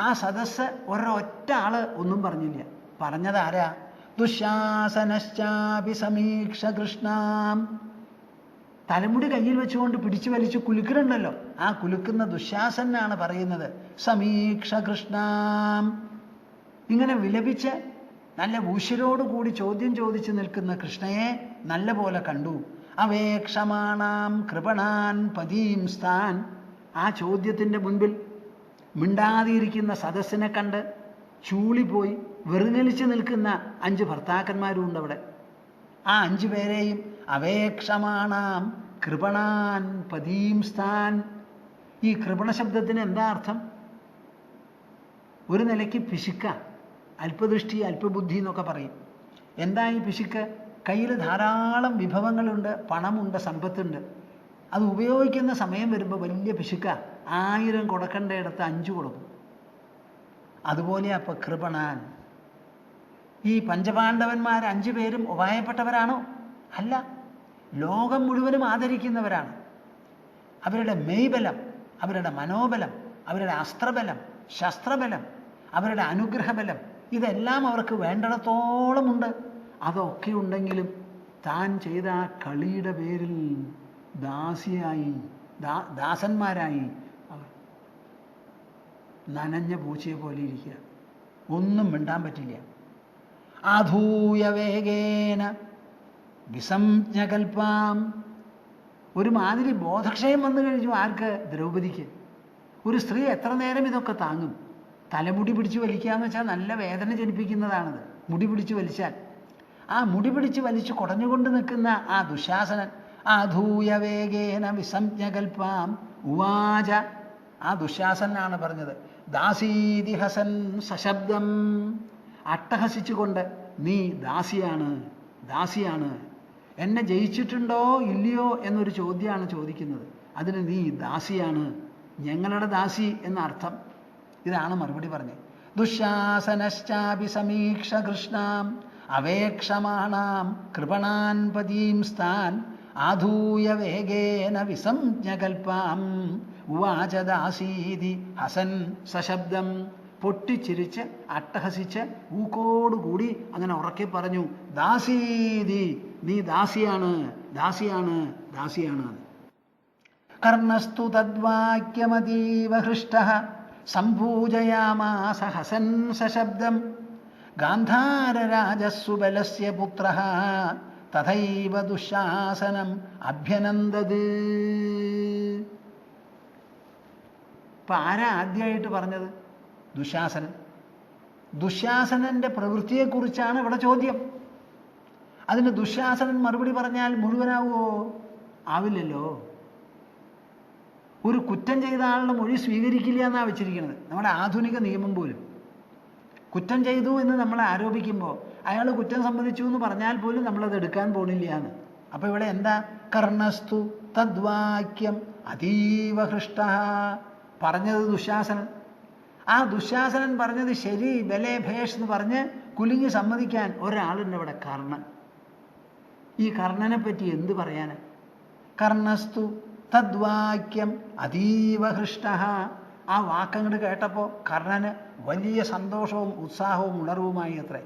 ആ സദസ്സ് ഒരൊറ്റ ആള് ഒന്നും പറഞ്ഞില്ല. പറഞ്ഞതാരാ? ദുശാസനശ്ചാപി സമീക്ഷ കൃഷ്ണാം. തലമുടി കയ്യിൽ വെച്ചുകൊണ്ട് പിടിച്ചു വലിച്ചു കുലുക്കുന്നുണ്ടല്ലോ, ആ കുലുക്കുന്ന ദുശാസനാണ് പറയുന്നത് സമീക്ഷ കൃഷ്ണാം. ഇങ്ങനെ വിലപിച്ച് നല്ല ഊശ്വരോടുകൂടി ചോദ്യം ചോദിച്ചു നിൽക്കുന്ന കൃഷ്ണയെ നല്ല പോലെ കണ്ടു. അവേക്ഷമാണാം കൃപണാൻ പതീം സ്ഥാൻ. ആ ചോദ്യത്തിൻ്റെ മുൻപിൽ മിണ്ടാതിരിക്കുന്ന സദസ്സിനെ കണ്ട് ചൂളിപ്പോയി വെറുങ്ങലിച്ച് നിൽക്കുന്ന 5 ഭർത്താക്കന്മാരും ഉണ്ട് അവിടെ. ആ 5 പേരെയും അവേക്ഷമാണാം കൃപണാൻ പതീം സ്ഥാൻ. ഈ കൃപണ ശബ്ദത്തിന് എന്താ അർത്ഥം? ഒരു നിലയ്ക്ക് പിശുക്ക, അല്പദൃഷ്ടി, അല്പബുദ്ധി എന്നൊക്കെ പറയും. എന്താ ഈ പിശുക്ക്? കയ്യിൽ ധാരാളം വിഭവങ്ങളുണ്ട്, പണമുണ്ട്, സമ്പത്തുണ്ട്. അത് ഉപയോഗിക്കുന്ന സമയം വരുമ്പോൾ വലിയ പിശുക്ക. 1000 കൊടുക്കേണ്ടയിടത്ത് 5 കൊടുക്കും. അതുപോലെ അപ്പോൾ കൃപണാൻ. ഈ പഞ്ചപാണ്ഡവന്മാർ 5 പേരും ഉപായപ്പെട്ടവരാണോ? അല്ല, ലോകം മുഴുവനും ആദരിക്കുന്നവരാണ്. അവരുടെ മെയ്ബലം, അവരുടെ മനോബലം, അവരുടെ അസ്ത്രബലം, ശസ്ത്രബലം, അവരുടെ അനുഗ്രഹബലം, ഇതെല്ലാം അവർക്ക് വേണ്ടിടത്തോളമുണ്ട്. അതൊക്കെ ഉണ്ടെങ്കിലും താൻ ചെയ്ത ആ കളിയുടെ പേരിൽ ദാസിയായി, ദാസന്മാരായി അവർ നനഞ്ഞ പൂച്ചയെ പോലെ ഇരിക്കുക. ഒന്നും മിണ്ടാൻ പറ്റില്ല. ആധൂയ വേഗേന വിസംജ്ഞകൽപ്പാം. ഒരുമാതിരി ബോധക്ഷയം വന്നു കഴിഞ്ഞു. ആർക്ക്? ദ്രൗപദിക്ക്. ഒരു സ്ത്രീ എത്ര നേരം ഇതൊക്കെ താങ്ങും? തലമുടി പിടിച്ച് വലിക്കാന്ന് വെച്ചാൽ നല്ല വേദന ജനിപ്പിക്കുന്നതാണത്. മുടി പിടിച്ച് വലിച്ചാൽ ആ മുടി പിടിച്ച് വലിച്ച് കുടഞ്ഞുകൊണ്ട് നിൽക്കുന്ന ആ ദുശാസനൻ ആധൂയ വേഗേന വിസംജ്ഞകൽപ്പാം ഉവാച. ആ ദുശാസനാണ് പറഞ്ഞത്, ദാസീതി ഹസൻ സശബ്ദം. അട്ടഹസിച്ചുകൊണ്ട്, നീ ദാസിയാണ്, ദാസിയാണ്. എന്നെ ജയിച്ചിട്ടുണ്ടോ ഇല്ലയോ എന്നൊരു ചോദ്യമാണ് ചോദിക്കുന്നത്. അതിന് നീ ദാസിയാണ്, ഞങ്ങളുടെ ദാസി എന്നർത്ഥം. ഇതാണ് മറുപടി പറഞ്ഞത്. ദുശാസനശ്ചാപി സമീക്ഷ കൃഷ്ണാം അവേക്ഷമാണാം കൃപണാൻ പതീം സ്ഥാൻ ആധൂയ വേഗേന വിസംജ്ഞകൽപ്പാം ഉവാച ദാസീതി ഹസൻ സശബ്ദം. പൊട്ടിച്ചിരിച്ച് അട്ടഹസിച്ച് ഊക്കോടുകൂടി അങ്ങനെ ഉറക്കെ പറഞ്ഞു, ദാസീതി, നീ ദാസിയാണ്, ദാസിയാണ്, ദാസിയാണ്. കർണസ്തു തദ്വാക്യമതീവ ഹൃഷ്ടഃ സംഭൂജയാമാസ ഹസൻ സശബ്ദം ഗാന്ധാരരാജസുബലസ്യ പുത്രഃ തഥൈവ ദുശാസനം അഭ്യനന്ദത്. ഇപ്പൊ ആരാ ആദ്യമായിട്ട് പറഞ്ഞത്? ദുശാസനൻ. ദുശാസനന്റെ പ്രവൃത്തിയെക്കുറിച്ചാണ് ഇവിടെ ചോദ്യം. അതിന് ദുശാസനൻ മറുപടി പറഞ്ഞാൽ മുഴുവനാവുമോ? ആവില്ലല്ലോ. ഒരു കുറ്റം ചെയ്ത ആളുടെ മൊഴി സ്വീകരിക്കില്ല എന്നാണ് വെച്ചിരിക്കുന്നത് നമ്മുടെ ആധുനിക നിയമം പോലും. കുറ്റം ചെയ്തു എന്ന് നമ്മളെ ആരോപിക്കുമ്പോൾ അയാൾ കുറ്റം സമ്മതിച്ചു എന്ന് പറഞ്ഞാൽ പോലും നമ്മളത് എടുക്കാൻ പോണില്ല എന്ന്. അപ്പോൾ ഇവിടെ എന്താ? കർണസ്തു തദ്വാക്യം അതീവ ഹൃഷ്ട. പറഞ്ഞത് ദുശാസനൻ. ആ ദുശാസനൻ പറഞ്ഞത് ശരി, ബലേ ഭേഷ് എന്ന് പറഞ്ഞ് കുലുങ്ങി സമ്മതിക്കാൻ ഒരാളുണ്ട് ഇവിടെ, കർണൻ. ഈ കർണനെ പറ്റി എന്ത് പറയാന്? കർണസ്തു തദ്വാക്യം അതീവ ഹൃഷ്ട. ആ വാക്കങ്ങോട്ട് കേട്ടപ്പോൾ കർണന് വലിയ സന്തോഷവും ഉത്സാഹവും ഉണർവുമായി അത്രേ.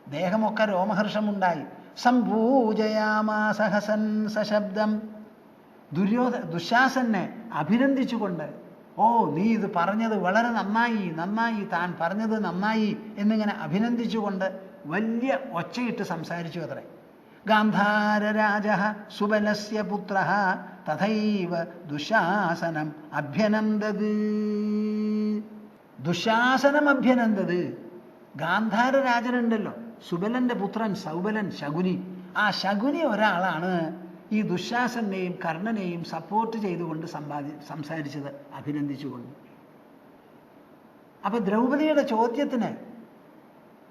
ദേഹമൊക്കെ രോമഹർഷമുണ്ടായി. സംഭൂജയാമാസ ഹസൻ സശബ്ദം. ദുശാസനെ അഭിനന്ദിച്ചുകൊണ്ട്, ഓ നീ ഇത് പറഞ്ഞത് വളരെ നന്നായി, നന്നായി, താൻ പറഞ്ഞത് നന്നായി എന്നിങ്ങനെ അഭിനന്ദിച്ചുകൊണ്ട് വലിയ ഒച്ചയിട്ട് സംസാരിച്ചു അത്രേ. ഗാന്ധാരരാജഃ സുബലസ്യ പുത്രഃ തഥൈവ ദുശാസനം അഭ്യനന്ദത്. ദുശാസനം അഭ്യനന്ദത്. ഗാന്ധാരരാജനുണ്ടല്ലോ, സുബലന്റെ പുത്രൻ സൗബലൻ, ശകുനി. ആ ശകുനി ഒരാളാണ് ഈ ദുശാസനെയും കർണനെയും സപ്പോർട്ട് ചെയ്തുകൊണ്ട് സംസാരിച്ചത്, അഭിനന്ദിച്ചുകൊണ്ട്. അപ്പൊ ദ്രൗപദിയുടെ ചോദ്യത്തിന്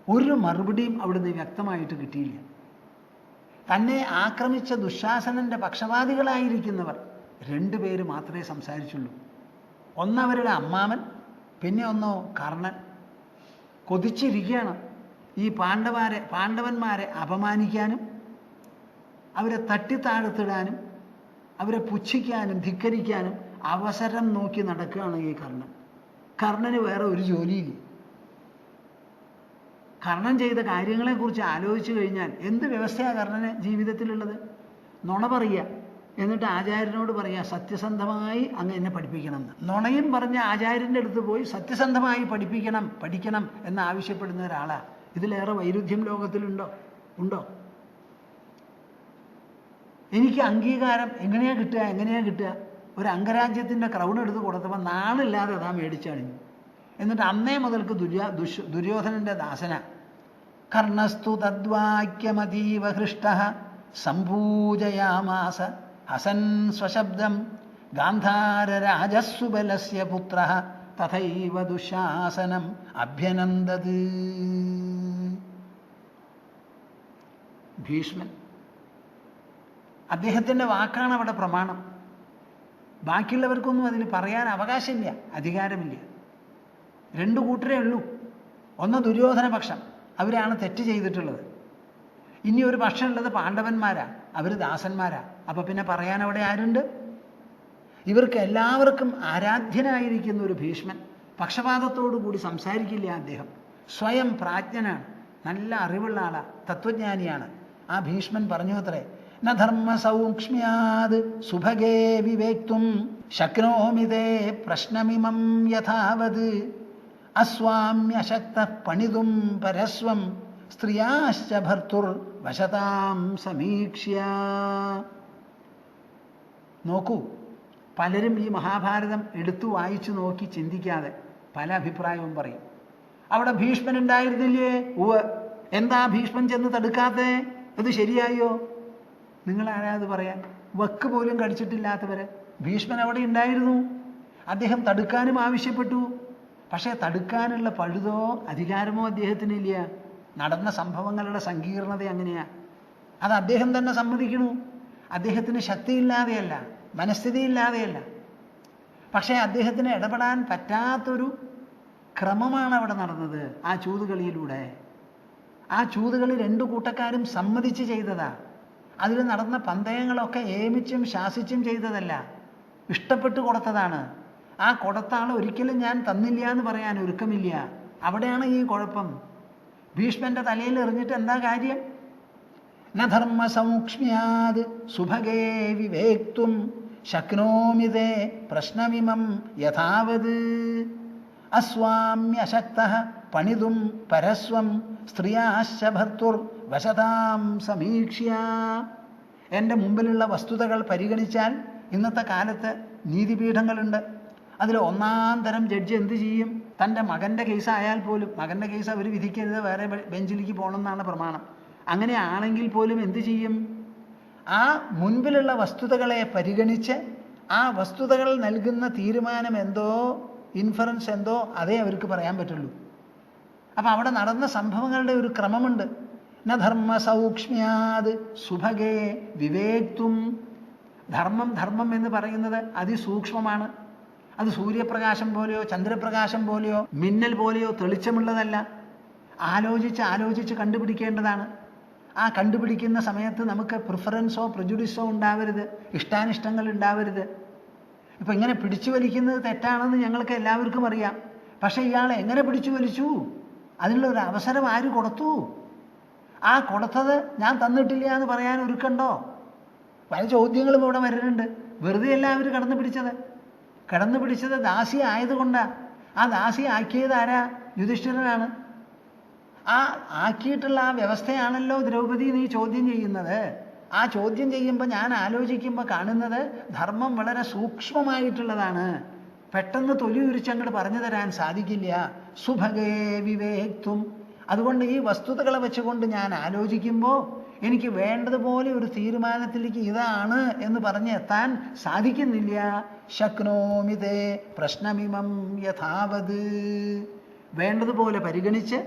ഒരു മറുപടിയും അവിടുന്ന് വ്യക്തമായിട്ട് കിട്ടിയില്ല. തന്നെ ആക്രമിച്ച ദുശാസനന്റെ പക്ഷപാതികളായിരിക്കുന്നവർ രണ്ടുപേര് മാത്രമേ സംസാരിച്ചുള്ളൂ. ഒന്നവരുടെ അമ്മാമൻ, പിന്നെ ഒന്നോ കർണൻ. കൊതിച്ചിരിക്കുകയാണ് ഈ പാണ്ഡവന്മാരെ അപമാനിക്കാനും അവരെ തട്ടിത്താഴ്ത്തിടാനും അവരെ പുച്ഛിക്കാനും ധിക്കരിക്കാനും അവസരം നോക്കി നടക്കുകയാണ് ഈ കർണൻ. കർണന് വേറെ ഒരു ജോലിയില്ല. കർണൻ ചെയ്ത കാര്യങ്ങളെക്കുറിച്ച് ആലോചിച്ചു കഴിഞ്ഞാൽ എന്ത് വ്യവസ്ഥയാണ് കർണന് ജീവിതത്തിലുള്ളത്? നുണ പറയുക, എന്നിട്ട് ആചാര്യനോട് പറയുക സത്യസന്ധമായി അങ്ങ് എന്നെ പഠിപ്പിക്കണം എന്ന്. നുണയും പറഞ്ഞ ആചാര്യൻ്റെ അടുത്ത് പോയി സത്യസന്ധമായി പഠിക്കണം എന്ന് ആവശ്യപ്പെടുന്ന ഒരാളാണ്. ഇതിലേറെ വൈരുദ്ധ്യം ലോകത്തിലുണ്ടോ? ഉണ്ടോ? എനിക്ക് അംഗീകാരം എങ്ങനെയാ കിട്ടുക? ഒരു അംഗരാജ്യത്തിൻ്റെ ക്രൗൺ എടുത്ത് കൊടുത്തപ്പോൾ നാളില്ലാതെ അതാ മേടിച്ചണിഞ്ഞു. എന്നിട്ട് അന്നേ മുതൽക്ക് ദുര്യോധനന്റെ ദാസന. കർണസ്തു തദ്വാക്യമതീവ ഹൃഷ്ടഃ സംഭൂജയാമാസ ഹസൻ സ്വശബ്ദം ഗാന്ധാരരാജസുബലസ്യ പുത്രഃ തഥൈവ ദുശാസനം അഭ്യനന്ദത്. ഭീഷ്മൻ, അദ്ദേഹത്തിൻ്റെ വാക്കാണ് അവിടെ പ്രമാണം. ബാക്കിയുള്ളവർക്കൊന്നും അതിൽ പറയാൻ അവകാശമില്ല, അധികാരമില്ല. രണ്ടു കൂട്ടരേ ഉള്ളൂ. ഒന്ന് ദുര്യോധന പക്ഷം, അവരാണ് തെറ്റ് ചെയ്തിട്ടുള്ളത്. ഇനി ഒരു പക്ഷം ഉള്ളത് പാണ്ഡവന്മാരാ, അവർ ദാസന്മാരാ. അപ്പൊ പിന്നെ പറയാൻ അവിടെ ആരുണ്ട്? ഇവർക്ക് എല്ലാവർക്കും ആരാധ്യനായിരിക്കുന്ന ഒരു ഭീഷ്മൻ പക്ഷപാതത്തോടു കൂടി സംസാരിക്കില്ല. അദ്ദേഹം സ്വയം പ്രാജ്ഞനാണ്, നല്ല അറിവുള്ള ആളാ, തത്വജ്ഞാനിയാണ്. ആ ഭീഷ്മൻ പറഞ്ഞു അത്രേ, ന ധർമ്മ സൗക്ഷ്മ്യാത് സുഭഗേ വിവേക്തും ശക്നോമി തേ പ്രശ്നമിമം യഥാവത് അസ്വാമ്യശക്ത പണിതും പരസ്വം സ്ത്രീയാശ്ച ഭർത്തുർ വശതാം സമീക്ഷ്യ. നോക്കൂ, പലരും ഈ മഹാഭാരതം എടുത്തു വായിച്ചു നോക്കി ചിന്തിക്കാതെ പല അഭിപ്രായവും പറയും. അവിടെ ഭീഷ്മൻ ഉണ്ടായിരുന്നില്ലേ? ഉവ്വ്. എന്താ ഭീഷ്മൻ ചെന്ന് തടുക്കാത്തേ? അത് ശരിയായോ? നിങ്ങൾ ആരാ അത് പറയാൻ? വക്ക് പോലും കടിച്ചിട്ടില്ലാത്തവര്. ഭീഷ്മൻ അവിടെ ഉണ്ടായിരുന്നു. അദ്ദേഹം തടുക്കാനും ആവശ്യപ്പെട്ടു. പക്ഷേ തടുക്കാനുള്ള പഴുതോ അധികാരമോ അദ്ദേഹത്തിനില്ല. നടന്ന സംഭവങ്ങളുടെ സങ്കീർണത അങ്ങനെയാ. അത് അദ്ദേഹം തന്നെ സമ്മതിക്കണു. അദ്ദേഹത്തിന് ശക്തിയില്ലാതെയല്ല, മനസ്ഥിതിയില്ലാതെയല്ല. പക്ഷേ അദ്ദേഹത്തിന് ഇടപെടാൻ പറ്റാത്തൊരു ക്രമമാണ് അവിടെ നടന്നത്. ആ ചൂതുകളിയിലൂടെ ആ ചൂതുകളി രണ്ടു കൂട്ടക്കാരും സമ്മതിച്ച് ചെയ്തതാ. അതിൽ നടന്ന പന്തയങ്ങളൊക്കെ ഏമിച്ചും ശാസിച്ചും ചെയ്തതല്ല, ഇഷ്ടപ്പെട്ടു കൊടുത്തതാണ്. ആ കൊടുത്ത ആൾ ഒരിക്കലും ഞാൻ തന്നില്ല എന്ന് പറയാൻ ഒരുക്കമില്ല. അവിടെയാണ് ഈ കുഴപ്പം. ഭീഷ്മന്റെ തലയിൽ എറിഞ്ഞിട്ട് എന്താ കാര്യം? നധർമ്മ സൗക്ഷ്മ്യാത് സുഭഗേ വിവേക്തും ശക്നോമിതേ പ്രശ്നമിമം യഥാവത് അസ്വാമ്യശക്തഃ പണിതും പരസ്വം സ്ത്രീയാശ്ച ഭർത്തുർ വശതാം സമീക്ഷ്യ. എൻ്റെ മുമ്പിലുള്ള വസ്തുതകൾ പരിഗണിച്ചാൽ ഇന്നത്തെ കാലത്ത് നീതിപീഠങ്ങളുണ്ട്. അതിൽ ഒന്നാം തരം ജഡ്ജി എന്ത് ചെയ്യും? തൻ്റെ മകൻ്റെ കേസായാൽ പോലും, മകൻ്റെ കേസ് അവർ വിധിക്കരുത്, വേറെ ബെഞ്ചിലേക്ക് പോകണമെന്നാണ് പ്രമാണം. അങ്ങനെ ആണെങ്കിൽ പോലും എന്ത് ചെയ്യും? ആ മുൻപിലുള്ള വസ്തുതകളെ പരിഗണിച്ച് ആ വസ്തുതകൾ നൽകുന്ന തീരുമാനം എന്തോ, ഇൻഫറൻസ് എന്തോ, അതേ അവർക്ക് പറയാൻ പറ്റുള്ളൂ. അപ്പം അവിടെ നടന്ന സംഭവങ്ങളുടെ ഒരു ക്രമമുണ്ട്. നധർമ്മ സൗക്ഷ്മ്യാത് സുഭഗേ വിവേക്തും. ധർമ്മം എന്ന് പറയുന്നത് അതിസൂക്ഷ്മമാണ്. അത് സൂര്യപ്രകാശം പോലെയോ ചന്ദ്രപ്രകാശം പോലെയോ മിന്നൽ പോലെയോ തെളിച്ചമുള്ളതല്ല. ആലോചിച്ച് കണ്ടുപിടിക്കേണ്ടതാണ്. ആ കണ്ടുപിടിക്കുന്ന സമയത്ത് നമുക്ക് പ്രിഫറൻസോ പ്രിജുഡിസോ ഉണ്ടാവരുത്, ഇഷ്ടാനിഷ്ടങ്ങൾ ഉണ്ടാവരുത്. ഇപ്പം ഇങ്ങനെ പിടിച്ചു വലിക്കുന്നത് തെറ്റാണെന്ന് ഞങ്ങൾക്ക് എല്ലാവർക്കും അറിയാം. പക്ഷേ ഇയാൾ എങ്ങനെ പിടിച്ചു വലിച്ചു? അതിനുള്ളൊരു അവസരം ആര് കൊടുത്തു? ആ കൊടുത്തത് ഞാൻ തന്നിട്ടില്ല എന്ന് പറയാൻ ഒരുക്കണ്ടോ? പല ചോദ്യങ്ങളും ഇവിടെ വരുന്നുണ്ട്. വെറുതെ എല്ലാവരും കടന്നു പിടിച്ചത് ദാസി ആയതുകൊണ്ടാണ്. ആ ദാസി ആക്കിയത് ആരാ? യുധിഷ്ഠിരനാണ്. ആ ആക്കിയിട്ടുള്ള ആ വ്യവസ്ഥയാണല്ലോ ദ്രൗപദി നീ ചോദ്യം ചെയ്യുന്നത്. ആ ചോദ്യം ചെയ്യുമ്പോൾ ഞാൻ ആലോചിക്കുമ്പോൾ കാണുന്നത് ധർമ്മം വളരെ സൂക്ഷ്മമായിട്ടുള്ളതാണ്. പെട്ടെന്ന് തൊലി ഉരിച്ചങ്ങോട്ട് പറഞ്ഞു തരാൻ സാധിക്കില്ല. സുഭഗേ വിവേക്തും. അതുകൊണ്ട് ഈ വസ്തുതകളെ വെച്ചുകൊണ്ട് ഞാൻ ആലോചിക്കുമ്പോൾ എനിക്ക് വേണ്ടതുപോലെ ഒരു തീരുമാനത്തിലേക്ക് ഇതാണ് എന്ന് പറഞ്ഞ് എത്താൻ സാധിക്കുന്നില്ല. ശക്നോമിതേ പ്രശ്നമിമം യഥാവത്. വേണ്ടതുപോലെ പരിഗണിച്ച്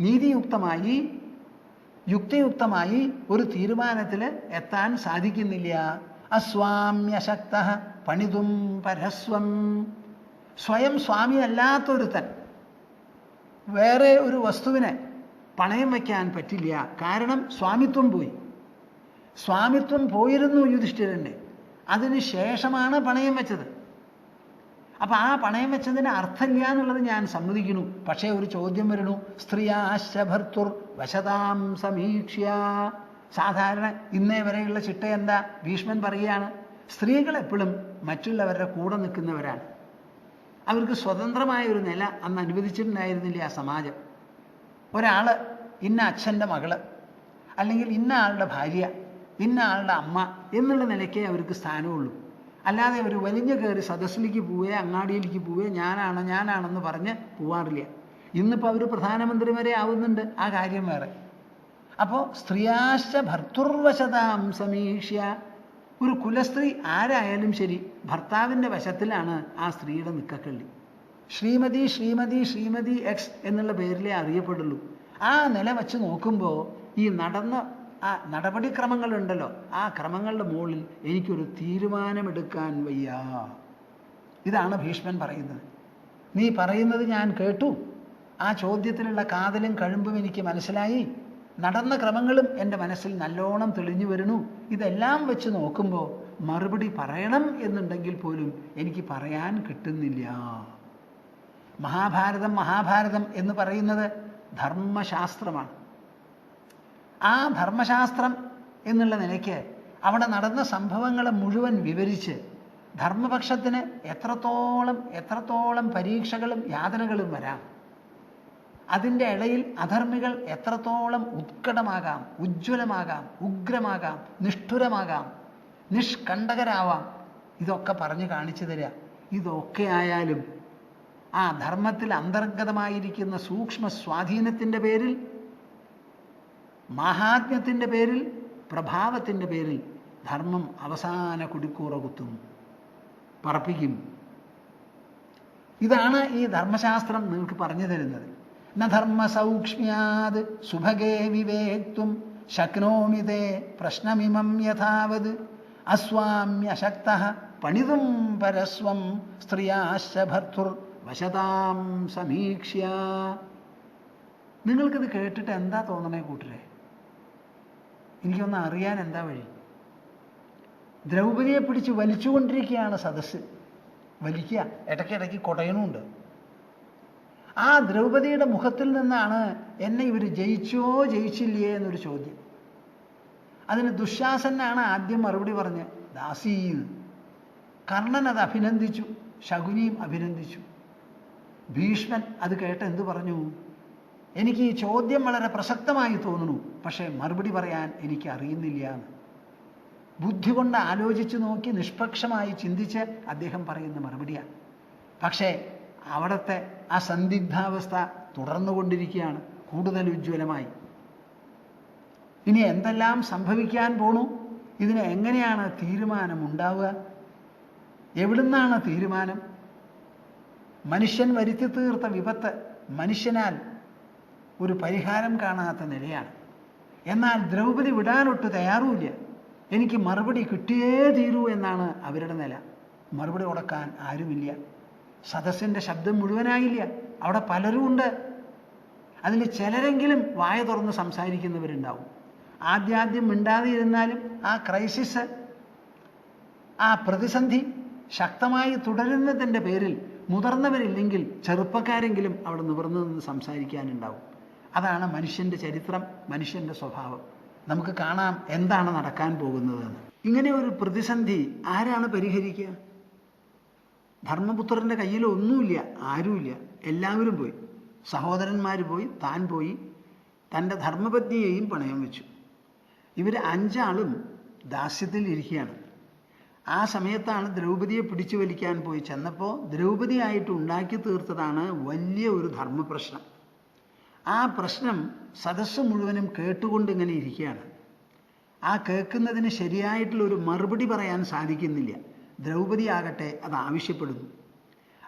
നീതിയുക്തമായി യുക്തിയുക്തമായി ഒരു തീരുമാനത്തിൽ എത്താൻ സാധിക്കുന്നില്ല. അസ്വാമ്യശക്തഃ പണിതും പരസ്വം. സ്വയം സ്വാമി അല്ലാത്തൊരുത്തൻ വേറെ ഒരു വസ്തുവിനെ പണയം വയ്ക്കാൻ പറ്റില്ല. കാരണം സ്വാമിത്വം പോയി. സ്വാമിത്വം പോയിരുന്നു യുധിഷ്ഠിരൻ്റെ. അതിന് ശേഷമാണ് പണയം വെച്ചത്. അപ്പം ആ പണയം വെച്ചതിന് അർത്ഥമില്ല എന്നുള്ളത് ഞാൻ സമ്മതിക്കുന്നു. പക്ഷേ ഒരു ചോദ്യം വരുന്നു. സ്ത്രീയാശ്ച ഭർത്തുർ വശതാം സമീക്ഷ്യ. സാധാരണ ഇന്നേ വരെയുള്ള ചിട്ട എന്താ? ഭീഷ്മൻ പറയുകയാണ്, സ്ത്രീകൾ എപ്പോഴും മറ്റുള്ളവരുടെ കൂടെ നിൽക്കുന്നവരാണ്. അവർക്ക് സ്വതന്ത്രമായ ഒരു നില അന്ന് അനുവദിച്ചിട്ടുണ്ടായിരുന്നില്ല ആ സമാജം. ഒരാൾ ഇന്ന അച്ഛൻ്റെ മകള്, അല്ലെങ്കിൽ ഇന്ന ആളുടെ ഭാര്യ, ഇന്ന ആളുടെ അമ്മ എന്നുള്ള നിലയ്ക്കേ അവർക്ക് സ്ഥാനമുള്ളൂ. അല്ലാതെ അവർ വലിഞ്ഞു കയറി സദസ്സിലേക്ക് പോവേ അങ്ങാടിയിലേക്ക് പോവേ ഞാനാണെന്ന് പറഞ്ഞ് പോവാറില്ല. ഇന്നിപ്പോൾ അവർ പ്രധാനമന്ത്രി വരെ ആവുന്നുണ്ട്. ആ കാര്യം വേറെ. അപ്പോൾ സ്ത്രീയാശ്ച ഭർത്തുർവശതാം സമീക്ഷ്യ. ഒരു കുലസ്ത്രീ ആരായാലും ശരി ഭർത്താവിൻ്റെ വശത്തിലാണ് ആ സ്ത്രീയുടെ നിക്കക്കള്ളി. ശ്രീമതി എക്സ് എന്നുള്ള പേരിലേ അറിയപ്പെടുള്ളൂ. ആ നില വച്ച് നോക്കുമ്പോൾ ഈ നടന്ന ആ നടപടിക്രമങ്ങളുണ്ടല്ലോ, ആ ക്രമങ്ങളുടെ മുകളിൽ എനിക്കൊരു തീരുമാനമെടുക്കാൻ വയ്യ. ഇതാണ് ഭീഷ്മൻ പറയുന്നത്. നീ പറയുന്നത് ഞാൻ കേട്ടു. ആ ചോദ്യത്തിലുള്ള കാതലും കഴമ്പും എനിക്ക് മനസ്സിലായി. നടന്ന ക്രമങ്ങളും എൻ്റെ മനസ്സിൽ നല്ലോണം തെളിഞ്ഞു വരുന്നു. ഇതെല്ലാം വെച്ച് നോക്കുമ്പോൾ മറുപടി പറയണം എന്നുണ്ടെങ്കിൽ പോലും എനിക്ക് പറയാൻ കിട്ടുന്നില്ല. മഹാഭാരതം എന്ന് പറയുന്നത് ധർമ്മശാസ്ത്രമാണ്. ആ ധർമ്മശാസ്ത്രം എന്നുള്ള നിലയ്ക്ക് അവിടെ നടന്ന സംഭവങ്ങളെ മുഴുവൻ വിവരിച്ച് ധർമ്മപക്ഷത്തിന് എത്രത്തോളം പരീക്ഷകളും യാതനകളും വരാം, അതിൻ്റെ ഇടയിൽ അധർമ്മികൾ എത്രത്തോളം ഉത്കടമാകാം, ഉജ്ജ്വലമാകാം, ഉഗ്രമാകാം, നിഷ്ഠുരമാകാം, നിഷ്കണ്ടകരാവാം, ഇതൊക്കെ പറഞ്ഞു കാണിച്ചു തരിക. ഇതൊക്കെ ആയാലും ആ ധർമ്മത്തിൽ അന്തർഗതമായിരിക്കുന്ന സൂക്ഷ്മ സ്വാധീനത്തിൻ്റെ പേരിൽ, മാഹാത്മ്യത്തിൻ്റെ പേരിൽ, പ്രഭാവത്തിൻ്റെ പേരിൽ ധർമ്മം അവസാന കുടിക്കൂറ കുത്തും, പറപ്പിക്കും. ഇതാണ് ഈ ധർമ്മശാസ്ത്രം നിങ്ങൾക്ക് പറഞ്ഞു തരുന്നത്. ന ധർമ്മ സൗക്ഷ്മ്യാത് സുഭഗേ വിവേക്തും ശക്നോമി തേ പ്രശ്നമിമം യഥാവത് അസ്വാമ്യശക്തഃ പണിതും പരസ്വം സ്ത്രീയാശ്ച ഭർത്തുർ വശതാം സമീക്ഷ്യ. നിങ്ങൾക്കിത് കേട്ടിട്ട് എന്താ തോന്നണേ കൂട്ടരെ? എനിക്കൊന്ന് അറിയാൻ എന്താ വഴി? ദ്രൗപദിയെ പിടിച്ച് വലിച്ചുകൊണ്ടിരിക്കുകയാണ് സദസ്സ്. വലിക്കുക, ഇടയ്ക്കിടയ്ക്ക് കൊടയണമുണ്ട്. ആ ദ്രൗപദിയുടെ മുഖത്തിൽ നിന്നാണ് എന്നെ ഇവർ ജയിച്ചോ ജയിച്ചില്ലേ എന്നൊരു ചോദ്യം. അതിന് ദുശ്ശാസനാണ് ആദ്യം മറുപടി പറഞ്ഞ് ദാസീന്ന്. കർണൻ അത് അഭിനന്ദിച്ചു, ശകുനിയും അഭിനന്ദിച്ചു. ഭീഷ്മൻ അത് കേട്ട് എന്തു പറഞ്ഞു? എനിക്ക് ഈ ചോദ്യം വളരെ പ്രസക്തമായി തോന്നുന്നു, പക്ഷേ മറുപടി പറയാൻ എനിക്ക് അറിയുന്നില്ല എന്ന്. ബുദ്ധി കൊണ്ട് ആലോചിച്ച് നോക്കി നിഷ്പക്ഷമായി ചിന്തിച്ച് അദ്ദേഹം പറയുന്ന മറുപടിയാണ്. പക്ഷേ അവിടുത്തെ ആ സന്ദിഗ്ധാവസ്ഥ തുടർന്നുകൊണ്ടിരിക്കുകയാണ്, കൂടുതൽ ഉജ്ജ്വലമായി. ഇനി എന്തെല്ലാം സംഭവിക്കാൻ പോണു? ഇതിന് എങ്ങനെയാണ് തീരുമാനമുണ്ടാവുക? എവിടുന്നാണ് തീരുമാനം? മനുഷ്യൻ വരുത്തി തീർത്ത വിപത്ത് മനുഷ്യനാൽ ഒരു പരിഹാരം കാണാത്ത നിലയാണ്. എന്നാൽ ദ്രൗപദി വിടാനൊട്ട് തയ്യാറുമില്ല. എനിക്ക് മറുപടി കിട്ടിയേ തീരൂ എന്നാണ് അവരുടെ നില. മറുപടി കൊടുക്കാൻ ആരുമില്ല. സദസ്സിൻ്റെ ശബ്ദം മുഴുവനായില്ല. അവിടെ പലരും ഉണ്ട്. അതിൽ ചിലരെങ്കിലും വായ തുറന്ന് സംസാരിക്കുന്നവരുണ്ടാവും. ആദ്യാദ്യം മിണ്ടാതെ ഇരുന്നാലും ആ ക്രൈസിസ്, ആ പ്രതിസന്ധി ശക്തമായി തുടരുന്നതിൻ്റെ പേരിൽ മുതിർന്നവരില്ലെങ്കിൽ ചെറുപ്പക്കാരെങ്കിലും അവിടെ നിവർന്നു നിന്ന് സംസാരിക്കാനുണ്ടാവും. അതാണ് മനുഷ്യൻ്റെ ചരിത്രം, മനുഷ്യൻ്റെ സ്വഭാവം. നമുക്ക് കാണാം എന്താണ് നടക്കാൻ പോകുന്നതെന്ന്. ഇങ്ങനെ ഒരു പ്രതിസന്ധി ആരാണ് പരിഹരിക്കുക? ധർമ്മപുത്രൻ്റെ കയ്യിൽ ഒന്നുമില്ല, ആരുമില്ല. എല്ലാവരും പോയി. സഹോദരന്മാർ പോയി, താൻ പോയി, തൻ്റെ ധർമ്മപത്നിയെയും പണയം വെച്ചു. ഇവർ 5 ആളും ദാസ്യത്തിൽ ഇരിക്കുകയാണ്. ആ സമയത്താണ് ദ്രൗപദിയെ പിടിച്ചു വലിക്കാൻ പോയി ചെന്നപ്പോൾ ദ്രൗപദിയായിട്ട് ഉണ്ടാക്കി തീർത്തതാണ് വലിയ ഒരു ധർമ്മപ്രശ്നം. ആ പ്രശ്നം സദസ്സ് മുഴുവനും കേട്ടുകൊണ്ട് ഇങ്ങനെ ഇരിക്കുകയാണ്. ആ കേൾക്കുന്നതിന് ശരിയായിട്ടുള്ളൊരു മറുപടി പറയാൻ സാധിക്കുന്നില്ല. ദ്രൗപദി ആകട്ടെ അത് ആവശ്യപ്പെടുന്നു.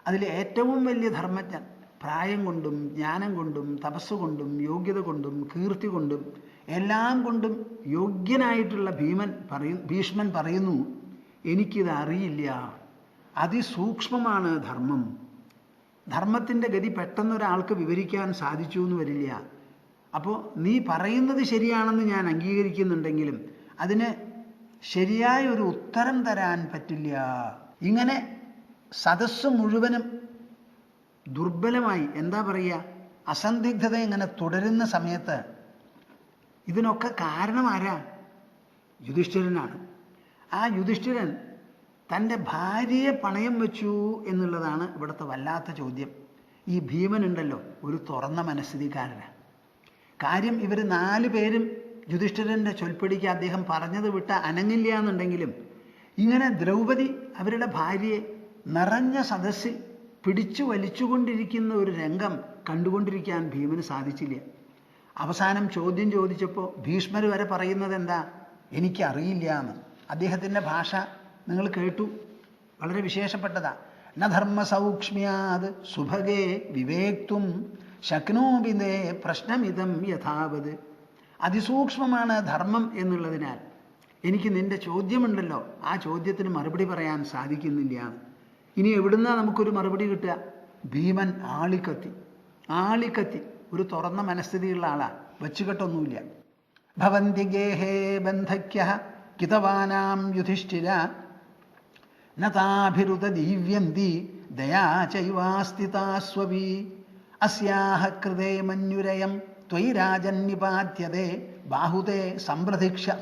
അതിൽ ഏറ്റവും വലിയ ധർമ്മജ്ഞൻ, പ്രായം കൊണ്ടും ജ്ഞാനം കൊണ്ടും തപസ്സുകൊണ്ടും യോഗ്യത കൊണ്ടും കീർത്തി കൊണ്ടും എല്ലാം കൊണ്ടും യോഗ്യനായിട്ടുള്ള ഭീഷ്മൻ പറയുന്നു, എനിക്കിത് അറിയില്ല, അതിസൂക്ഷ്മമാണ് ധർമ്മം. ധർമ്മത്തിൻ്റെ ഗതി പെട്ടെന്നൊരാൾക്ക് വിവരിക്കാൻ സാധിച്ചു എന്ന് വരില്ല. അപ്പോൾ നീ പറയുന്നത് ശരിയാണെന്ന് ഞാൻ അംഗീകരിക്കുന്നുണ്ടെങ്കിലും അതിന് ശരിയായ ഒരു ഉത്തരം തരാൻ പറ്റില്ല. ഇങ്ങനെ സദസ്സ് മുഴുവനും ദുർബലമായി, എന്താ പറയുക, അസന്ദിഗ്ധത ഇങ്ങനെ തുടരുന്ന സമയത്ത് ഇതിനൊക്കെ കാരണം ആരാ? യുധിഷ്ഠിരനാണ്. ആ യുധിഷ്ഠിരൻ തൻ്റെ ഭാര്യയെ പണയം വെച്ചു എന്നുള്ളതാണ് ഇവിടുത്തെ വല്ലാത്ത ചോദ്യം. ഈ ഭീമനുണ്ടല്ലോ ഒരു തുറന്ന മനസ്ഥിതിക്കാരനാണ്. കാര്യം ഇവർ 4 പേരും യുധിഷ്ഠിരൻ്റെ ചൊൽപ്പടിക്ക് അദ്ദേഹം പറഞ്ഞത് വിട്ട അനങ്ങില്ല എന്നുണ്ടെങ്കിലും ഇങ്ങനെ ദ്രൗപദി അവരുടെ ഭാര്യയെ നിറഞ്ഞ സദസ്സിൽ പിടിച്ചു വലിച്ചുകൊണ്ടിരിക്കുന്ന ഒരു രംഗം കണ്ടുകൊണ്ടിരിക്കാൻ ഭീമന് സാധിച്ചില്ല. അവസാനം ചോദ്യം ചോദിച്ചപ്പോൾ ഭീഷ്മർ വരെ പറയുന്നത് എന്താ? എനിക്കറിയില്ല എന്ന്. അദ്ദേഹത്തിൻ്റെ ഭാഷ നിങ്ങൾ കേട്ടു, വളരെ വിശേഷപ്പെട്ടതാ. ന ധർമ്മ സൗക്ഷ്മ്യാത് സുഭഗേ വിവേക്തും ശക്നോപിതേ പ്രശ്നമിതം യഥാവത്. അതിസൂക്ഷ്മമാണ് ധർമ്മം എന്നുള്ളതിനാൽ എനിക്ക് നിന്റെ ചോദ്യമുണ്ടല്ലോ, ആ ചോദ്യത്തിന് മറുപടി പറയാൻ സാധിക്കുന്നില്ല. ഇനി എവിടുന്നാ നമുക്കൊരു മറുപടി കിട്ടുക? ഭീമൻ ആളിക്കത്തി ഒരു തുറന്ന മനസ്ഥിതിയുള്ള ആളാ, വച്ചുകെട്ടൊന്നുമില്ല. ഭവന്തി ഗേഹേ ബന്ധക്യ കിതവാനാം യുധിഷ്ഠിര നതാഭിരുത ദീവ്യന്തി ദയാ ചൈവാസ്തിതാസ്വവി അസ്യാഹ കൃതേ മന്യുരയം ത്വയി രാജന്നിപാത്യതേ ബാഹുതേ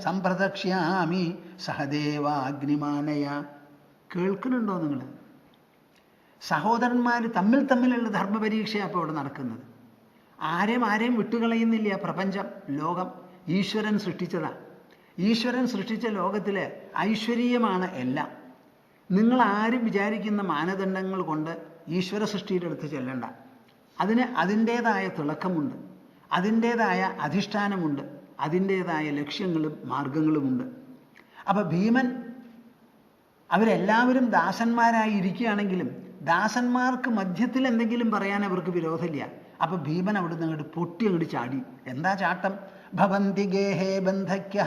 സംപ്രദക്ഷ്യാമി സഹദേവാഗ്നിമാനയ. കേൾക്കുന്നുണ്ടോ നിങ്ങൾ? സഹോദരന്മാർ തമ്മിലുള്ള ധർമ്മപരീക്ഷയാണ് അപ്പോൾ ഇവിടെ നടക്കുന്നത്. ആരെയും വിട്ടുകളയുന്നില്ല. പ്രപഞ്ചം, ലോകം ഈശ്വരൻ സൃഷ്ടിച്ചതാ. ഈശ്വരൻ സൃഷ്ടിച്ച ലോകത്തിൽ ഐശ്വര്യമാണ് എല്ലാം. നിങ്ങൾ ആരും വിചാരിക്കുന്ന മാനദണ്ഡങ്ങൾ കൊണ്ട് ഈശ്വര സൃഷ്ടിയുടെ അടുത്ത് ചെല്ലണ്ട. അതിന് അതിൻ്റേതായ തിളക്കമുണ്ട്, അതിൻ്റേതായ അധിഷ്ഠാനമുണ്ട്, അതിൻ്റേതായ ലക്ഷ്യങ്ങളും മാർഗങ്ങളുമുണ്ട്. അപ്പം ഭീമൻ അവരെല്ലാവരും ദാസന്മാരായി ഇരിക്കുകയാണെങ്കിലും ദാസന്മാർക്ക് മധ്യത്തിൽ എന്തെങ്കിലും പറയാൻ അവർക്ക് വിരോധമില്ല. അപ്പം ഭീമൻ അവിടുന്ന് അങ്ങോട്ട് പൊട്ടി അങ്ങോട്ട് ചാടി. എന്താ ചാട്ടം? ഭവന്തി ഗേഹേ ബന്ധക്യ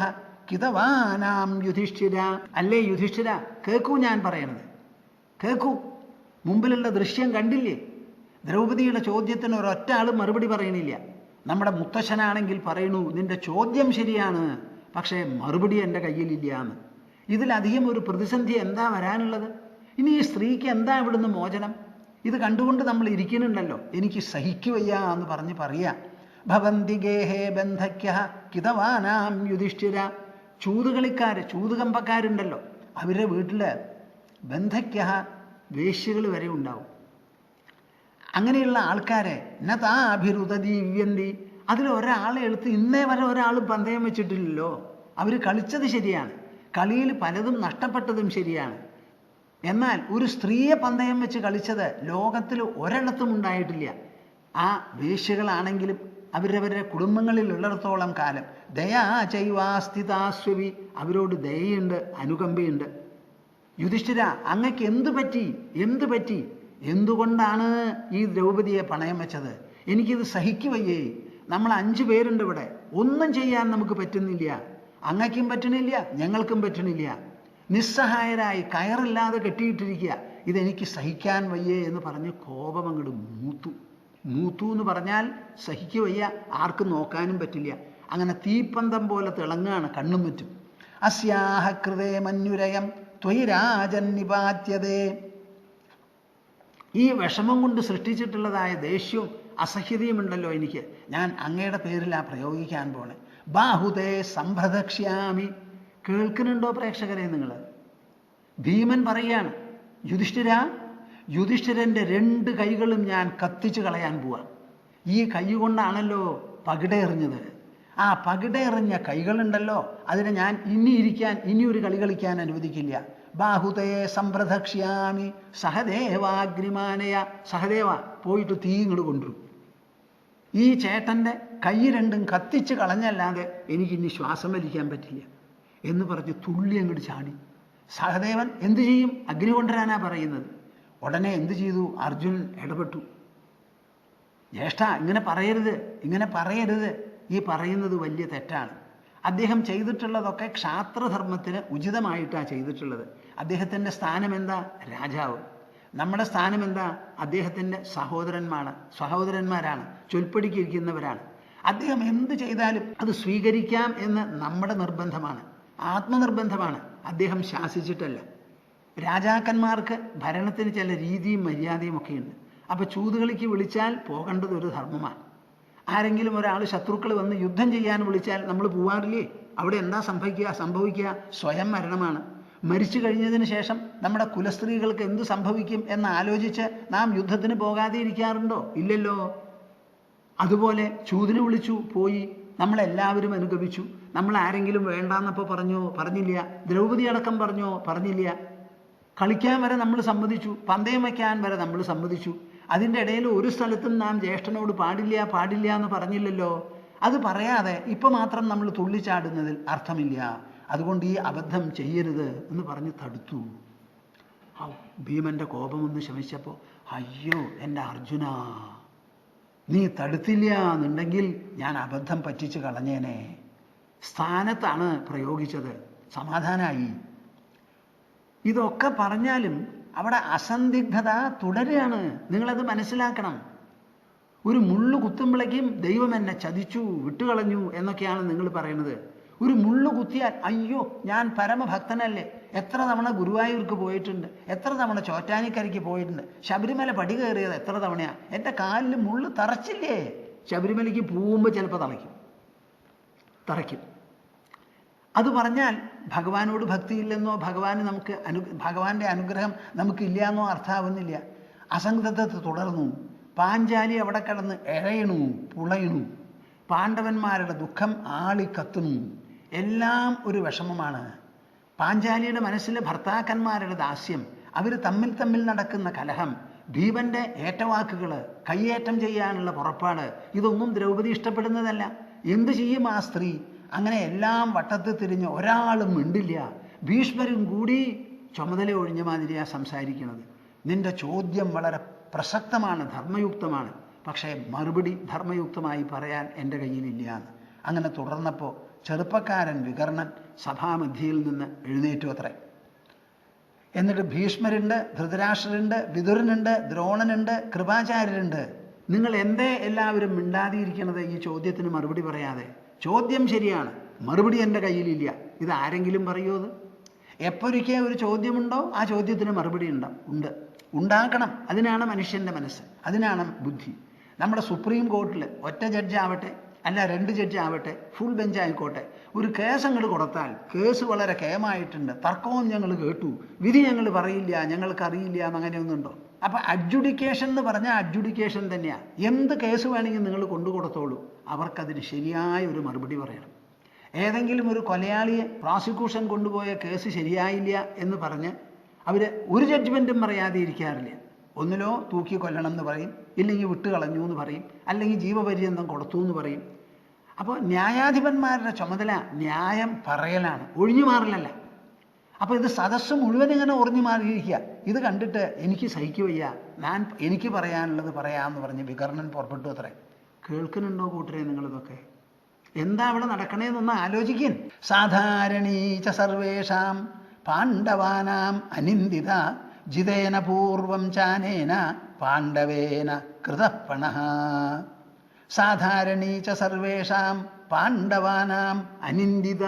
കിതവാനാം യുധിഷ്ഠിര. അല്ലേ യുധിഷ്ഠിര, കേൾക്കൂ, ഞാൻ പറയണത് കേൾക്കൂ. മുമ്പിലുള്ള ദൃശ്യം കണ്ടില്ലേ? ദ്രൗപദിയുടെ ചോദ്യത്തിന് ഒരൊറ്റ ആളും മറുപടി പറയണില്ല. നമ്മുടെ മുത്തശ്ശനാണെങ്കിൽ പറയണു, നിന്റെ ചോദ്യം ശരിയാണ്, പക്ഷേ മറുപടി എൻ്റെ കയ്യിലില്ല എന്ന്. ഇതിലധികം ഒരു പ്രതിസന്ധി എന്താ വരാനുള്ളത്? ഇനി ഈ സ്ത്രീക്ക് എന്താ ഇവിടുന്ന് മോചനം? ഇത് കണ്ടുകൊണ്ട് നമ്മൾ ഇരിക്കുന്നുണ്ടല്ലോ, എനിക്ക് സഹിക്കുവയ്യ എന്ന് പറഞ്ഞ് പറയാ. ഭവന്തി ഗേഹേ ബന്ധക്യ കിതവാനാം യുധിഷ്ഠിര. ചൂതുകളിക്കാര്, ചൂതുകമ്പക്കാരുണ്ടല്ലോ, അവരുടെ വീട്ടിൽ ബന്ധക്യ വേശ്യകൾ വരെ ഉണ്ടാവും. അങ്ങനെയുള്ള ആൾക്കാരെ നതാഭിരുതദീവ്യന്തി. അതിലൊരാളെ എടുത്ത് ഇന്നേ വരെ ഒരാളും പന്തയം വെച്ചിട്ടില്ലല്ലോ. അവർ കളിച്ചത് ശരിയാണ്, കളിയിൽ പലതും നഷ്ടപ്പെട്ടതും ശരിയാണ്. എന്നാൽ ഒരു സ്ത്രീയെ പന്തയം വെച്ച് കളിച്ചത് ലോകത്തിൽ ഒരിടത്തും ഉണ്ടായിട്ടില്ല. ആ വേശ്യകളാണെങ്കിലും അവരവരുടെ കുടുംബങ്ങളിലുള്ളിടത്തോളം കാലം ദയാ ചൈവാസ്ഥിതാസ്വവി, അവരോട് ദയയുണ്ട്, അനുകമ്പയുണ്ട്. യുധിഷ്ഠിര, അങ്ങക്ക് എന്തു പറ്റി? എന്തുകൊണ്ടാണ് ഈ ദ്രൗപദിയെ പണയം വെച്ചത്? എനിക്കിത് സഹിക്കുവയ്യേ. നമ്മൾ 5 പേരുണ്ട് ഇവിടെ, ഒന്നും ചെയ്യാൻ നമുക്ക് പറ്റുന്നില്ല. അങ്ങയ്ക്കും പറ്റണില്ല, ഞങ്ങൾക്കും പറ്റണില്ല. നിസ്സഹായരായി കയറില്ലാതെ കെട്ടിയിട്ടിരിക്കുക. ഇതെനിക്ക് സഹിക്കാൻ വയ്യേ എന്ന് പറഞ്ഞ് കോപം അങ്ങോട്ട് മൂത്തു എന്ന് പറഞ്ഞാൽ സഹിക്കുവയ്യ, ആർക്കും നോക്കാനും പറ്റില്ല. അങ്ങനെ തീപ്പന്തം പോലെ തിളങ്ങാണ് കണ്ണും പറ്റും. അസ്യാഹ കൃതേ മന്യുരയം ത്വയിരാജൻ നിപാത്യതേ. ഈ വിഷമം കൊണ്ട് സൃഷ്ടിച്ചിട്ടുള്ളതായ ദേഷ്യവും അസഹ്യതയുമുണ്ടല്ലോ എനിക്ക്, ഞാൻ അങ്ങയുടെ പേരിലാണ് പ്രയോഗിക്കാൻ പോണേ. ബാഹുതേ സംഭ്രദക്ഷ്യാമി. കേൾക്കുന്നുണ്ടോ പ്രേക്ഷകരെ നിങ്ങൾ? ഭീമൻ പറയാണ്, യുധിഷ്ഠിരൻ്റെ 2 കൈകളും ഞാൻ കത്തിച്ചു കളയാൻ പോവാ. ഈ കൈ കൊണ്ടാണല്ലോ പകിടയെറിഞ്ഞത്. ആ പകിടയെറിഞ്ഞ കൈകളുണ്ടല്ലോ, അതിനെ ഞാൻ ഇനിയൊരു കളി കളിക്കാൻ അനുവദിക്കില്ല. ബാഹുതേ സംഭ്രദക്ഷ്യാമി സഹദേവാഗ്നിമാനയ. സഹദേവ, പോയിട്ട് തീ ഇങ്ങോട്ട് കൊണ്ടുവരും. ഈ ചേട്ടൻ്റെ കൈ 2ഉം കത്തിച്ച് കളഞ്ഞല്ലാതെ എനിക്കിനി ശ്വാസം വലിക്കാൻ പറ്റില്ല എന്ന് പറഞ്ഞ് തുള്ളി അങ്ങോട്ട് ചാടി. സഹദേവൻ എന്തു ചെയ്യും? അഗ്നി കൊണ്ടുവരാനാ പറയുന്നത്. ഉടനെ എന്തു ചെയ്തു? അർജുൻ ഇടപെട്ടു. ജ്യേഷ്ഠ, ഇങ്ങനെ പറയരുത്. ഈ പറയുന്നത് വലിയ തെറ്റാണ്. അദ്ദേഹം ചെയ്തിട്ടുള്ളതൊക്കെ ക്ഷാത്രധർമ്മത്തിന് ഉചിതമായിട്ടാണ് ചെയ്തിട്ടുള്ളത്. അദ്ദേഹത്തിൻ്റെ സ്ഥാനം എന്താ? രാജാവ്. നമ്മുടെ സ്ഥാനം എന്താ? അദ്ദേഹത്തിൻ്റെ സഹോദരന്മാരാണ്, ചൊൽപ്പടിക്കിരിക്കുന്നവരാണ്. അദ്ദേഹം എന്ത് ചെയ്താലും അത് സ്വീകരിക്കാം എന്ന് നമ്മുടെ നിർബന്ധമാണ്, ആത്മനിർബന്ധമാണ്. അദ്ദേഹം ശാസിച്ചിട്ടല്ല. രാജാക്കന്മാർക്ക് ഭരണത്തിന് ചില രീതിയും മര്യാദയും ഒക്കെയുണ്ട്. അപ്പോൾ ചൂതുകളിക്ക് വിളിച്ചാൽ പോകേണ്ടത് ഒരു ധർമ്മമാണ്. ആരെങ്കിലും ഒരാൾ ശത്രുക്കൾ വന്ന് യുദ്ധം ചെയ്യാൻ വിളിച്ചാൽ നമ്മൾ പോവാറില്ലേ? അവിടെ എന്താ സംഭവിക്കുക? സ്വയം മരണമാണ്. മരിച്ചു കഴിഞ്ഞതിന് ശേഷം നമ്മുടെ കുലസ്ത്രീകൾക്ക് എന്ത് സംഭവിക്കും എന്ന് ആലോചിച്ച് നാം യുദ്ധത്തിന് പോകാതെ ഇരിക്കാറുണ്ടോ? ഇല്ലല്ലോ. അതുപോലെ ചൂതിന് വിളിച്ചു, പോയി. നമ്മളെല്ലാവരും അനുഗമിച്ചു. നമ്മൾ ആരെങ്കിലും വേണ്ടാന്നപ്പോൾ പറഞ്ഞില്ല. ദ്രൗപദി അടക്കം പറഞ്ഞില്ല. കളിക്കാൻ വരെ നമ്മൾ സമ്മതിച്ചു, പന്തയം വയ്ക്കാൻ വരെ നമ്മൾ സമ്മതിച്ചു. അതിൻ്റെ ഇടയിൽ ഒരു സ്ഥലത്തും നാം ജ്യേഷ്ഠനോട് പാടില്ല എന്ന് പറഞ്ഞില്ലല്ലോ. അത് പറയാതെ ഇപ്പം മാത്രം നമ്മൾ തുള്ളിച്ചാടുന്നതിൽ അർത്ഥമില്ല. അതുകൊണ്ട് ഈ അബദ്ധം ചെയ്യരുത് എന്ന് പറഞ്ഞ് തടുത്തു. ഭീമൻ്റെ കോപമൊന്ന് ശമിച്ചപ്പോൾ, അയ്യോ എൻ്റെ അർജുന, നീ തടുത്തില്ല എന്നുണ്ടെങ്കിൽ ഞാൻ അബദ്ധം പറ്റിച്ച് കളഞ്ഞേനെ. സ്ഥാനത്താണ് പ്രയോഗിച്ചത്, സമാധാനമായി. ഇതൊക്കെ പറഞ്ഞാലും അവിടെ അസന്ദിഗ്ധത തുടരുകയാണ്. നിങ്ങളത് മനസ്സിലാക്കണം. ഒരു മുള്ളു കുത്തുമ്പോഴേക്കും ദൈവം എന്നെ ചതിച്ചു, വിട്ടുകളഞ്ഞു എന്നൊക്കെയാണ് നിങ്ങൾ പറയുന്നത്. ഒരു മുള്ളു കുത്തിയാൽ അയ്യോ ഞാൻ പരമഭക്തനല്ലേ, എത്ര തവണ ഗുരുവായൂർക്ക് പോയിട്ടുണ്ട്, എത്ര തവണ ചോറ്റാനിക്കരയ്ക്ക് പോയിട്ടുണ്ട്, ശബരിമല പടി കയറിയത് എത്ര തവണയാണ്, എൻ്റെ കാലിൽ മുള്ളു തറച്ചില്ലേ? ശബരിമലയ്ക്ക് പോകുമ്പോൾ ചിലപ്പോൾ തറയ്ക്കും. അത് പറഞ്ഞാൽ ഭഗവാനോട് ഭക്തിയില്ലെന്നോ ഭഗവാന്റെ അനുഗ്രഹം നമുക്കില്ല എന്നോ അർത്ഥാവുന്നില്ല. അസംഗതത്തെ തുടർന്നു. പാഞ്ചാലി അവിടെ കിടന്ന് എഴയണു, പുളയണു. പാണ്ഡവന്മാരുടെ ദുഃഖം ആളിക്കത്തുന്നു. എല്ലാം ഒരു വിഷമമാണ്. പാഞ്ചാലിയുടെ മനസ്സിലെ ഭർത്താക്കന്മാരുടെ ദാസ്യം, അവർ തമ്മിൽ നടക്കുന്ന കലഹം, ഭീമന്റെ ഏറ്റവാക്കുകൾ, കയ്യേറ്റം ചെയ്യാനുള്ള പുറപ്പാട്, ഇതൊന്നും ദ്രൗപദി ഇഷ്ടപ്പെടുന്നതല്ല. എന്തു ചെയ്യും ആ സ്ത്രീ? അങ്ങനെ എല്ലാം വട്ടത്തിൽ തിരിഞ്ഞ് ഒരാളും മിണ്ടില്ല. ഭീഷ്മരും കൂടി ചുമതല ഒഴിഞ്ഞ മാതിരിയാണ് സംസാരിക്കുന്നത്. നിന്റെ ചോദ്യം വളരെ പ്രസക്തമാണ്, ധർമ്മയുക്തമാണ്, പക്ഷേ മറുപടി ധർമ്മയുക്തമായി പറയാൻ എൻ്റെ കയ്യിലില്ല എന്ന്. അങ്ങനെ തുടർന്നപ്പോൾ ചെറുപ്പക്കാരൻ വികർണൻ സഭാമധ്യയിൽ നിന്ന് എഴുന്നേറ്റു അത്രേ. എന്നിട്ട് ഭീഷ്മരുണ്ട്, ധൃതരാഷ്ട്രരുണ്ട്, വിതുരനുണ്ട്, ദ്രോണനുണ്ട്, കൃപാചാര്യരുണ്ട്. നിങ്ങൾ എന്തേ എല്ലാവരും മിണ്ടാതിരിക്കണത് ഈ ചോദ്യത്തിന് മറുപടി പറയാതെ? ചോദ്യം ശരിയാണ്, മറുപടി എൻ്റെ കയ്യിലില്ല. ഇത് ആരെങ്കിലും പറയുമോ? അത് എപ്പോഴൊക്കെ ഒരു ചോദ്യമുണ്ടോ ആ ചോദ്യത്തിന് മറുപടി ഉണ്ടാക്കണം. അതിനാണ് മനുഷ്യൻ്റെ മനസ്സ്, അതിനാണ് ബുദ്ധി. നമ്മുടെ സുപ്രീം കോർട്ടിൽ ഒറ്റ ജഡ്ജ് ആവട്ടെ, അല്ല 2 ജഡ്ജ് ആവട്ടെ, ഫുൾ ബെഞ്ച് ആയിക്കോട്ടെ, ഒരു കേസ് അങ്ങോട്ട് കൊടുത്താൽ കേസ് വളരെ കേമായിട്ടുണ്ട്, തർക്കവും ഞങ്ങൾ കേട്ടു, വിധി ഞങ്ങൾ പറയില്ല, ഞങ്ങൾക്കറിയില്ല എന്നങ്ങനെയൊന്നുണ്ടോ? അപ്പം അഡ്ജുഡിക്കേഷൻ എന്ന് പറഞ്ഞാൽ അഡ്ജുഡിക്കേഷൻ തന്നെയാണ്. എന്ത് കേസ് വേണമെങ്കിൽ നിങ്ങൾ കൊണ്ടുകൊടുത്തോളൂ, അവർക്കതിന് ശരിയായ ഒരു മറുപടി പറയണം. ഏതെങ്കിലും ഒരു കൊലയാളിയെ പ്രോസിക്യൂഷൻ കൊണ്ടുപോയ കേസ് ശരിയായില്ല എന്ന് പറഞ്ഞ് അവർ ഒരു ജഡ്ജ്മെൻറ്റും പറയാതെ ഇരിക്കാറില്ല. ഒന്നിലോ തൂക്കി കൊല്ലണം എന്ന് പറയും, ഇല്ലെങ്കിൽ വിട്ട് കളഞ്ഞു എന്ന് പറയും, അല്ലെങ്കിൽ ജീവപര്യന്തം കൊടുത്തു എന്ന് പറയും. അപ്പോൾ ന്യായാധിപന്മാരുടെ ചുമതല ന്യായം പറയലാണ്, ഒഴിഞ്ഞു മാറില്ലല്ല. അപ്പോൾ ഇത് സദസ്സ് മുഴുവൻ ഇങ്ങനെ ഒറിഞ്ഞു മാറിയിരിക്കുക. ഇത് കണ്ടിട്ട് എനിക്ക് സഹിക്കുകയ്യ, എനിക്ക് പറയാനുള്ളത് പറയാമെന്ന് പറഞ്ഞ് വികർണൻ പുറപ്പെട്ടു അത്രേ. കേൾക്കുന്നുണ്ടോ കൂട്ടരെ നിങ്ങളിതൊക്കെ? എന്താ അവിടെ നടക്കണേന്നൊന്ന് ആലോചിക്കാൻ. സാധാരണീച്ച സർവേഷാം പാണ്ഡവാനാം അനിന്ദിത ജിതേന പൂർവം ചാനേന പാണ്ഡവേന കൃതപ്പണഃ. സാധാരണീച്ച സർവേഷാം പാണ്ഡവാനാം അനിന്ദിത.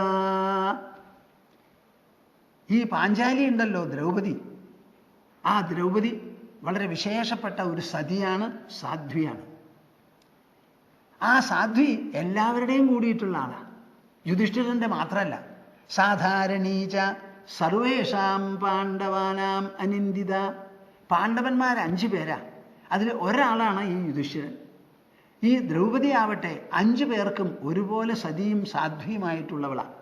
ഈ പാഞ്ചാലി ഉണ്ടല്ലോ, ദ്രൗപദി, ആ ദ്രൗപദി വളരെ വിശേഷപ്പെട്ട ഒരു സതിയാണ്, സാധ്വിയാണ്. ആ സാധ്വി എല്ലാവരുടെയും കൂടിയിട്ടുള്ള ആളാണ്, യുധിഷ്ഠിരന്റെ മാത്രമല്ല. സാധാരണീച്ച സർവേഷാം പാണ്ഡവാനാം അനിന്ദിത. പാണ്ഡവന്മാർ 5 പേരാ, അതിൽ ഒരാളാണ് ഈ യുധിഷ്ഠിരൻ. ഈ ദ്രൗപദി ആവട്ടെ 5 പേർക്കും ഒരുപോലെ സതിയും സാധ്വിയുമായിട്ടുള്ളവളാണ്.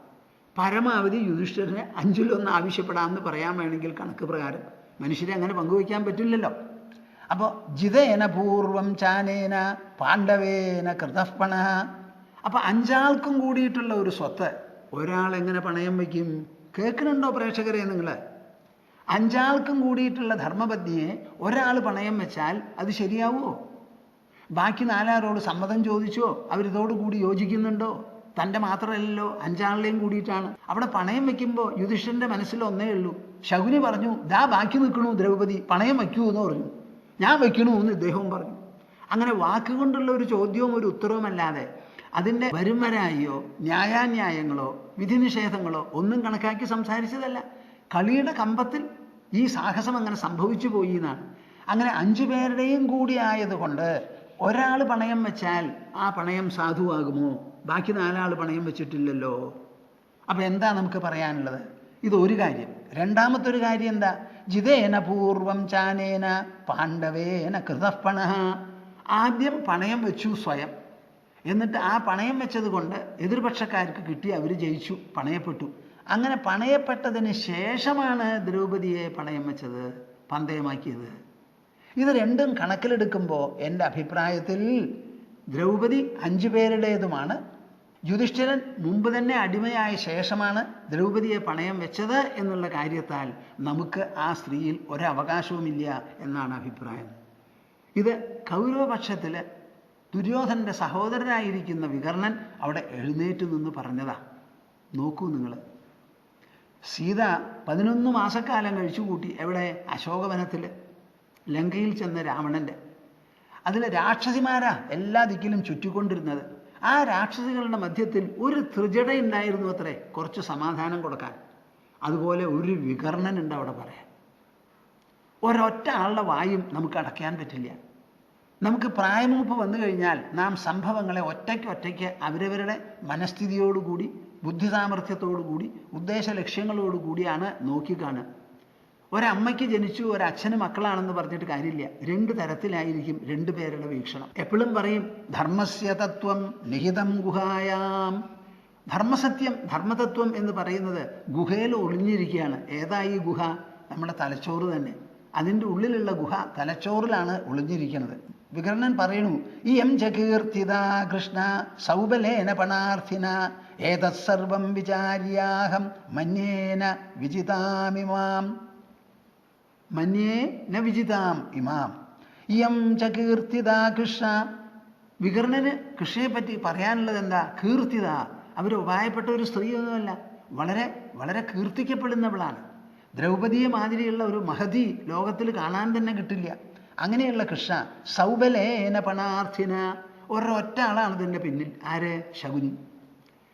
പരമാവധി യുധിഷ്ഠിരനെ 5-1 ആവശ്യപ്പെടാമെന്ന് പറയാൻ വേണമെങ്കിൽ കണക്ക് പ്രകാരം. മനുഷ്യരെ അങ്ങനെ പങ്കുവയ്ക്കാൻ പറ്റില്ലല്ലോ. അപ്പോൾ ജിതേന പൂർവം ചാനേന പാണ്ഡവേന കൃതപ്പണഃ. അപ്പം 5 ആൾക്കും കൂടിയിട്ടുള്ള ഒരു സ്വത്ത് ഒരാൾ എങ്ങനെ പണയം വയ്ക്കും? കേൾക്കുന്നുണ്ടോ പ്രേക്ഷകരെ നിങ്ങൾ? 5 ആൾക്കും കൂടിയിട്ടുള്ള ധർമ്മപത്നിയെ ഒരാൾ പണയം വെച്ചാൽ അത് ശരിയാവുമോ? ബാക്കി 4 ആളോട് സമ്മതം ചോദിച്ചോ? അവരിതോടുകൂടി യോജിക്കുന്നുണ്ടോ? തൻ്റെ മാത്രമല്ലല്ലോ, 5 ആളിലെയും കൂടിയിട്ടാണ്. അവിടെ പണയം വെക്കുമ്പോൾ യുധിഷ്ഠിരൻ്റെ മനസ്സിൽ ഒന്നേ ഉള്ളൂ. ശകുനി പറഞ്ഞു, ദാ ബാക്കി നിൽക്കണു ദ്രൗപദി, പണയം വയ്ക്കൂ എന്ന് പറഞ്ഞു. ഞാൻ വയ്ക്കണു എന്ന് ഇദ്ദേഹവും പറഞ്ഞു. അങ്ങനെ വാക്കുകൊണ്ടുള്ള ഒരു ചോദ്യവും ഒരു ഉത്തരവുമല്ലാതെ അതിൻ്റെ വരുംവരായിയോ ന്യായാന്യായങ്ങളോ വിധിനിഷേധങ്ങളോ ഒന്നും കണക്കാക്കി സംസാരിച്ചതല്ല. കളിയുടെ കമ്പത്തിൽ ഈ സാഹസം അങ്ങനെ സംഭവിച്ചു പോയി എന്നാണ്. അങ്ങനെ 5 പേരുടെയും കൂടി ആയതുകൊണ്ട് ഒരാൾ പണയം വെച്ചാൽ ആ പണയം സാധുവാകുമോ? ബാക്കി 4 ആൾ പണയം വെച്ചിട്ടില്ലല്ലോ. അപ്പം എന്താ നമുക്ക് പറയാനുള്ളത്? ഇതൊരു കാര്യം. രണ്ടാമത്തെ ഒരു കാര്യം എന്താ? ജിതേന പൂർവം ചാനേന പാണ്ഡവേന കൃതപ്പണഃ. ആദ്യം പണയം വെച്ചു സ്വയം, എന്നിട്ട് ആ പണയം വെച്ചത് കൊണ്ട് എതിർപക്ഷക്കാർക്ക് കിട്ടി, അവർ ജയിച്ചു, പണയപ്പെട്ടു. അങ്ങനെ പണയപ്പെട്ടതിന് ശേഷമാണ് ദ്രൗപദിയെ പണയം വെച്ചത്, പന്തയമാക്കിയത്. ഇത് രണ്ടും കണക്കിലെടുക്കുമ്പോൾ എൻ്റെ അഭിപ്രായത്തിൽ ദ്രൗപദി 5 പേരുടേതുമാണ്. യുധിഷ്ഠിരൻ മുമ്പ് തന്നെ അടിമയായ ശേഷമാണ് ദ്രൗപദിയെ പണയം വെച്ചത് എന്നുള്ള കാര്യത്താൽ നമുക്ക് ആ സ്ത്രീയിൽ ഒരവകാശവുമില്ല എന്നാണ് അഭിപ്രായം. ഇത് കൗരവപക്ഷത്തിൽ ദുര്യോധനൻ്റെ സഹോദരനായിരിക്കുന്ന വികർണൻ അവിടെ എഴുന്നേറ്റ് നിന്ന് പറഞ്ഞതാ. നോക്കൂ നിങ്ങൾ, സീത 11 മാസക്കാലം കഴിച്ചുകൂട്ടി. എവിടെ? അശോകവനത്തിൽ, ലങ്കയിൽ ചെന്ന രാവണൻ്റെ. അതിൽ രാക്ഷസിമാരാ എല്ലാ ദിക്കിലും ചുറ്റിക്കൊണ്ടിരുന്നത്. ആ രാക്ഷസികളുടെ മധ്യത്തിൽ ഒരു ത്രിജട ഉണ്ടായിരുന്നു അത്രേ, കുറച്ച് സമാധാനം കൊടുക്കാൻ. അതുപോലെ ഒരു വികർണനുണ്ട് അവിടെ പറയാൻ. ഒരൊറ്റ ആളുടെ വായും നമുക്ക് അടയ്ക്കാൻ പറ്റില്ല. നമുക്ക് പ്രായമൂപ്പ് വന്നു കഴിഞ്ഞാൽ നാം സംഭവങ്ങളെ ഒറ്റയ്ക്ക് അവരവരുടെ മനസ്ഥിതിയോടുകൂടി, ബുദ്ധി സാമർഥ്യത്തോടുകൂടി, ഉദ്ദേശ ലക്ഷ്യങ്ങളോടുകൂടിയാണ് നോക്കിക്കാണുക. ഒരമ്മയ്ക്ക് ജനിച്ചു ഒരച്ഛന് മക്കളാണെന്ന് പറഞ്ഞിട്ട് കാര്യമില്ല. രണ്ട് തരത്തിലായിരിക്കും രണ്ടു പേരുടെ വീക്ഷണം. എപ്പോഴും പറയും ധർമ്മസ്യ തത്വം നിഹിതം ഗുഹായാം. ധർമ്മസത്യം, ധർമ്മതത്വം എന്ന് പറയുന്നത് ഗുഹയിൽ ഒളിഞ്ഞിരിക്കുകയാണ്. ഏതാ ഈ ഗുഹ? നമ്മുടെ തലച്ചോറ് തന്നെ. അതിൻ്റെ ഉള്ളിലുള്ള ഗുഹ തലച്ചോറിലാണ് ഒളിഞ്ഞിരിക്കുന്നത്. വികർണൻ പറയണു, ഇയം ചകീർത്തിത കൃഷ്ണ സൗബലേന പണാർത്ഥിന ഏതത്സർവം വിചാര്യാഹം മന്യേന വിജിതാമിമാം. മന്യേന വിജിതാം ഇമാം ഇയം ചകീർത്തിത കൃഷ്ണ. വികർണന് കൃഷ്ണയെ പറ്റി പറയാനുള്ളത് എന്താ? കീർത്തിത. അവർ ഉപായപ്പെട്ട ഒരു സ്ത്രീയൊന്നുമല്ല, വളരെ വളരെ കീർത്തിക്കപ്പെടുന്നവളാണ്. ദ്രൗപദിയെ മാതിരിയുള്ള ഒരു മഹതി ലോകത്തിൽ കാണാൻ തന്നെ കിട്ടില്ല. അങ്ങനെയുള്ള കൃഷ്ണ സൗബലേന പണാർത്ഥിന. ഒരൊറ്റ ആളാണ് ഇതിൻ്റെ പിന്നിൽ. ആര്? ശകുനി.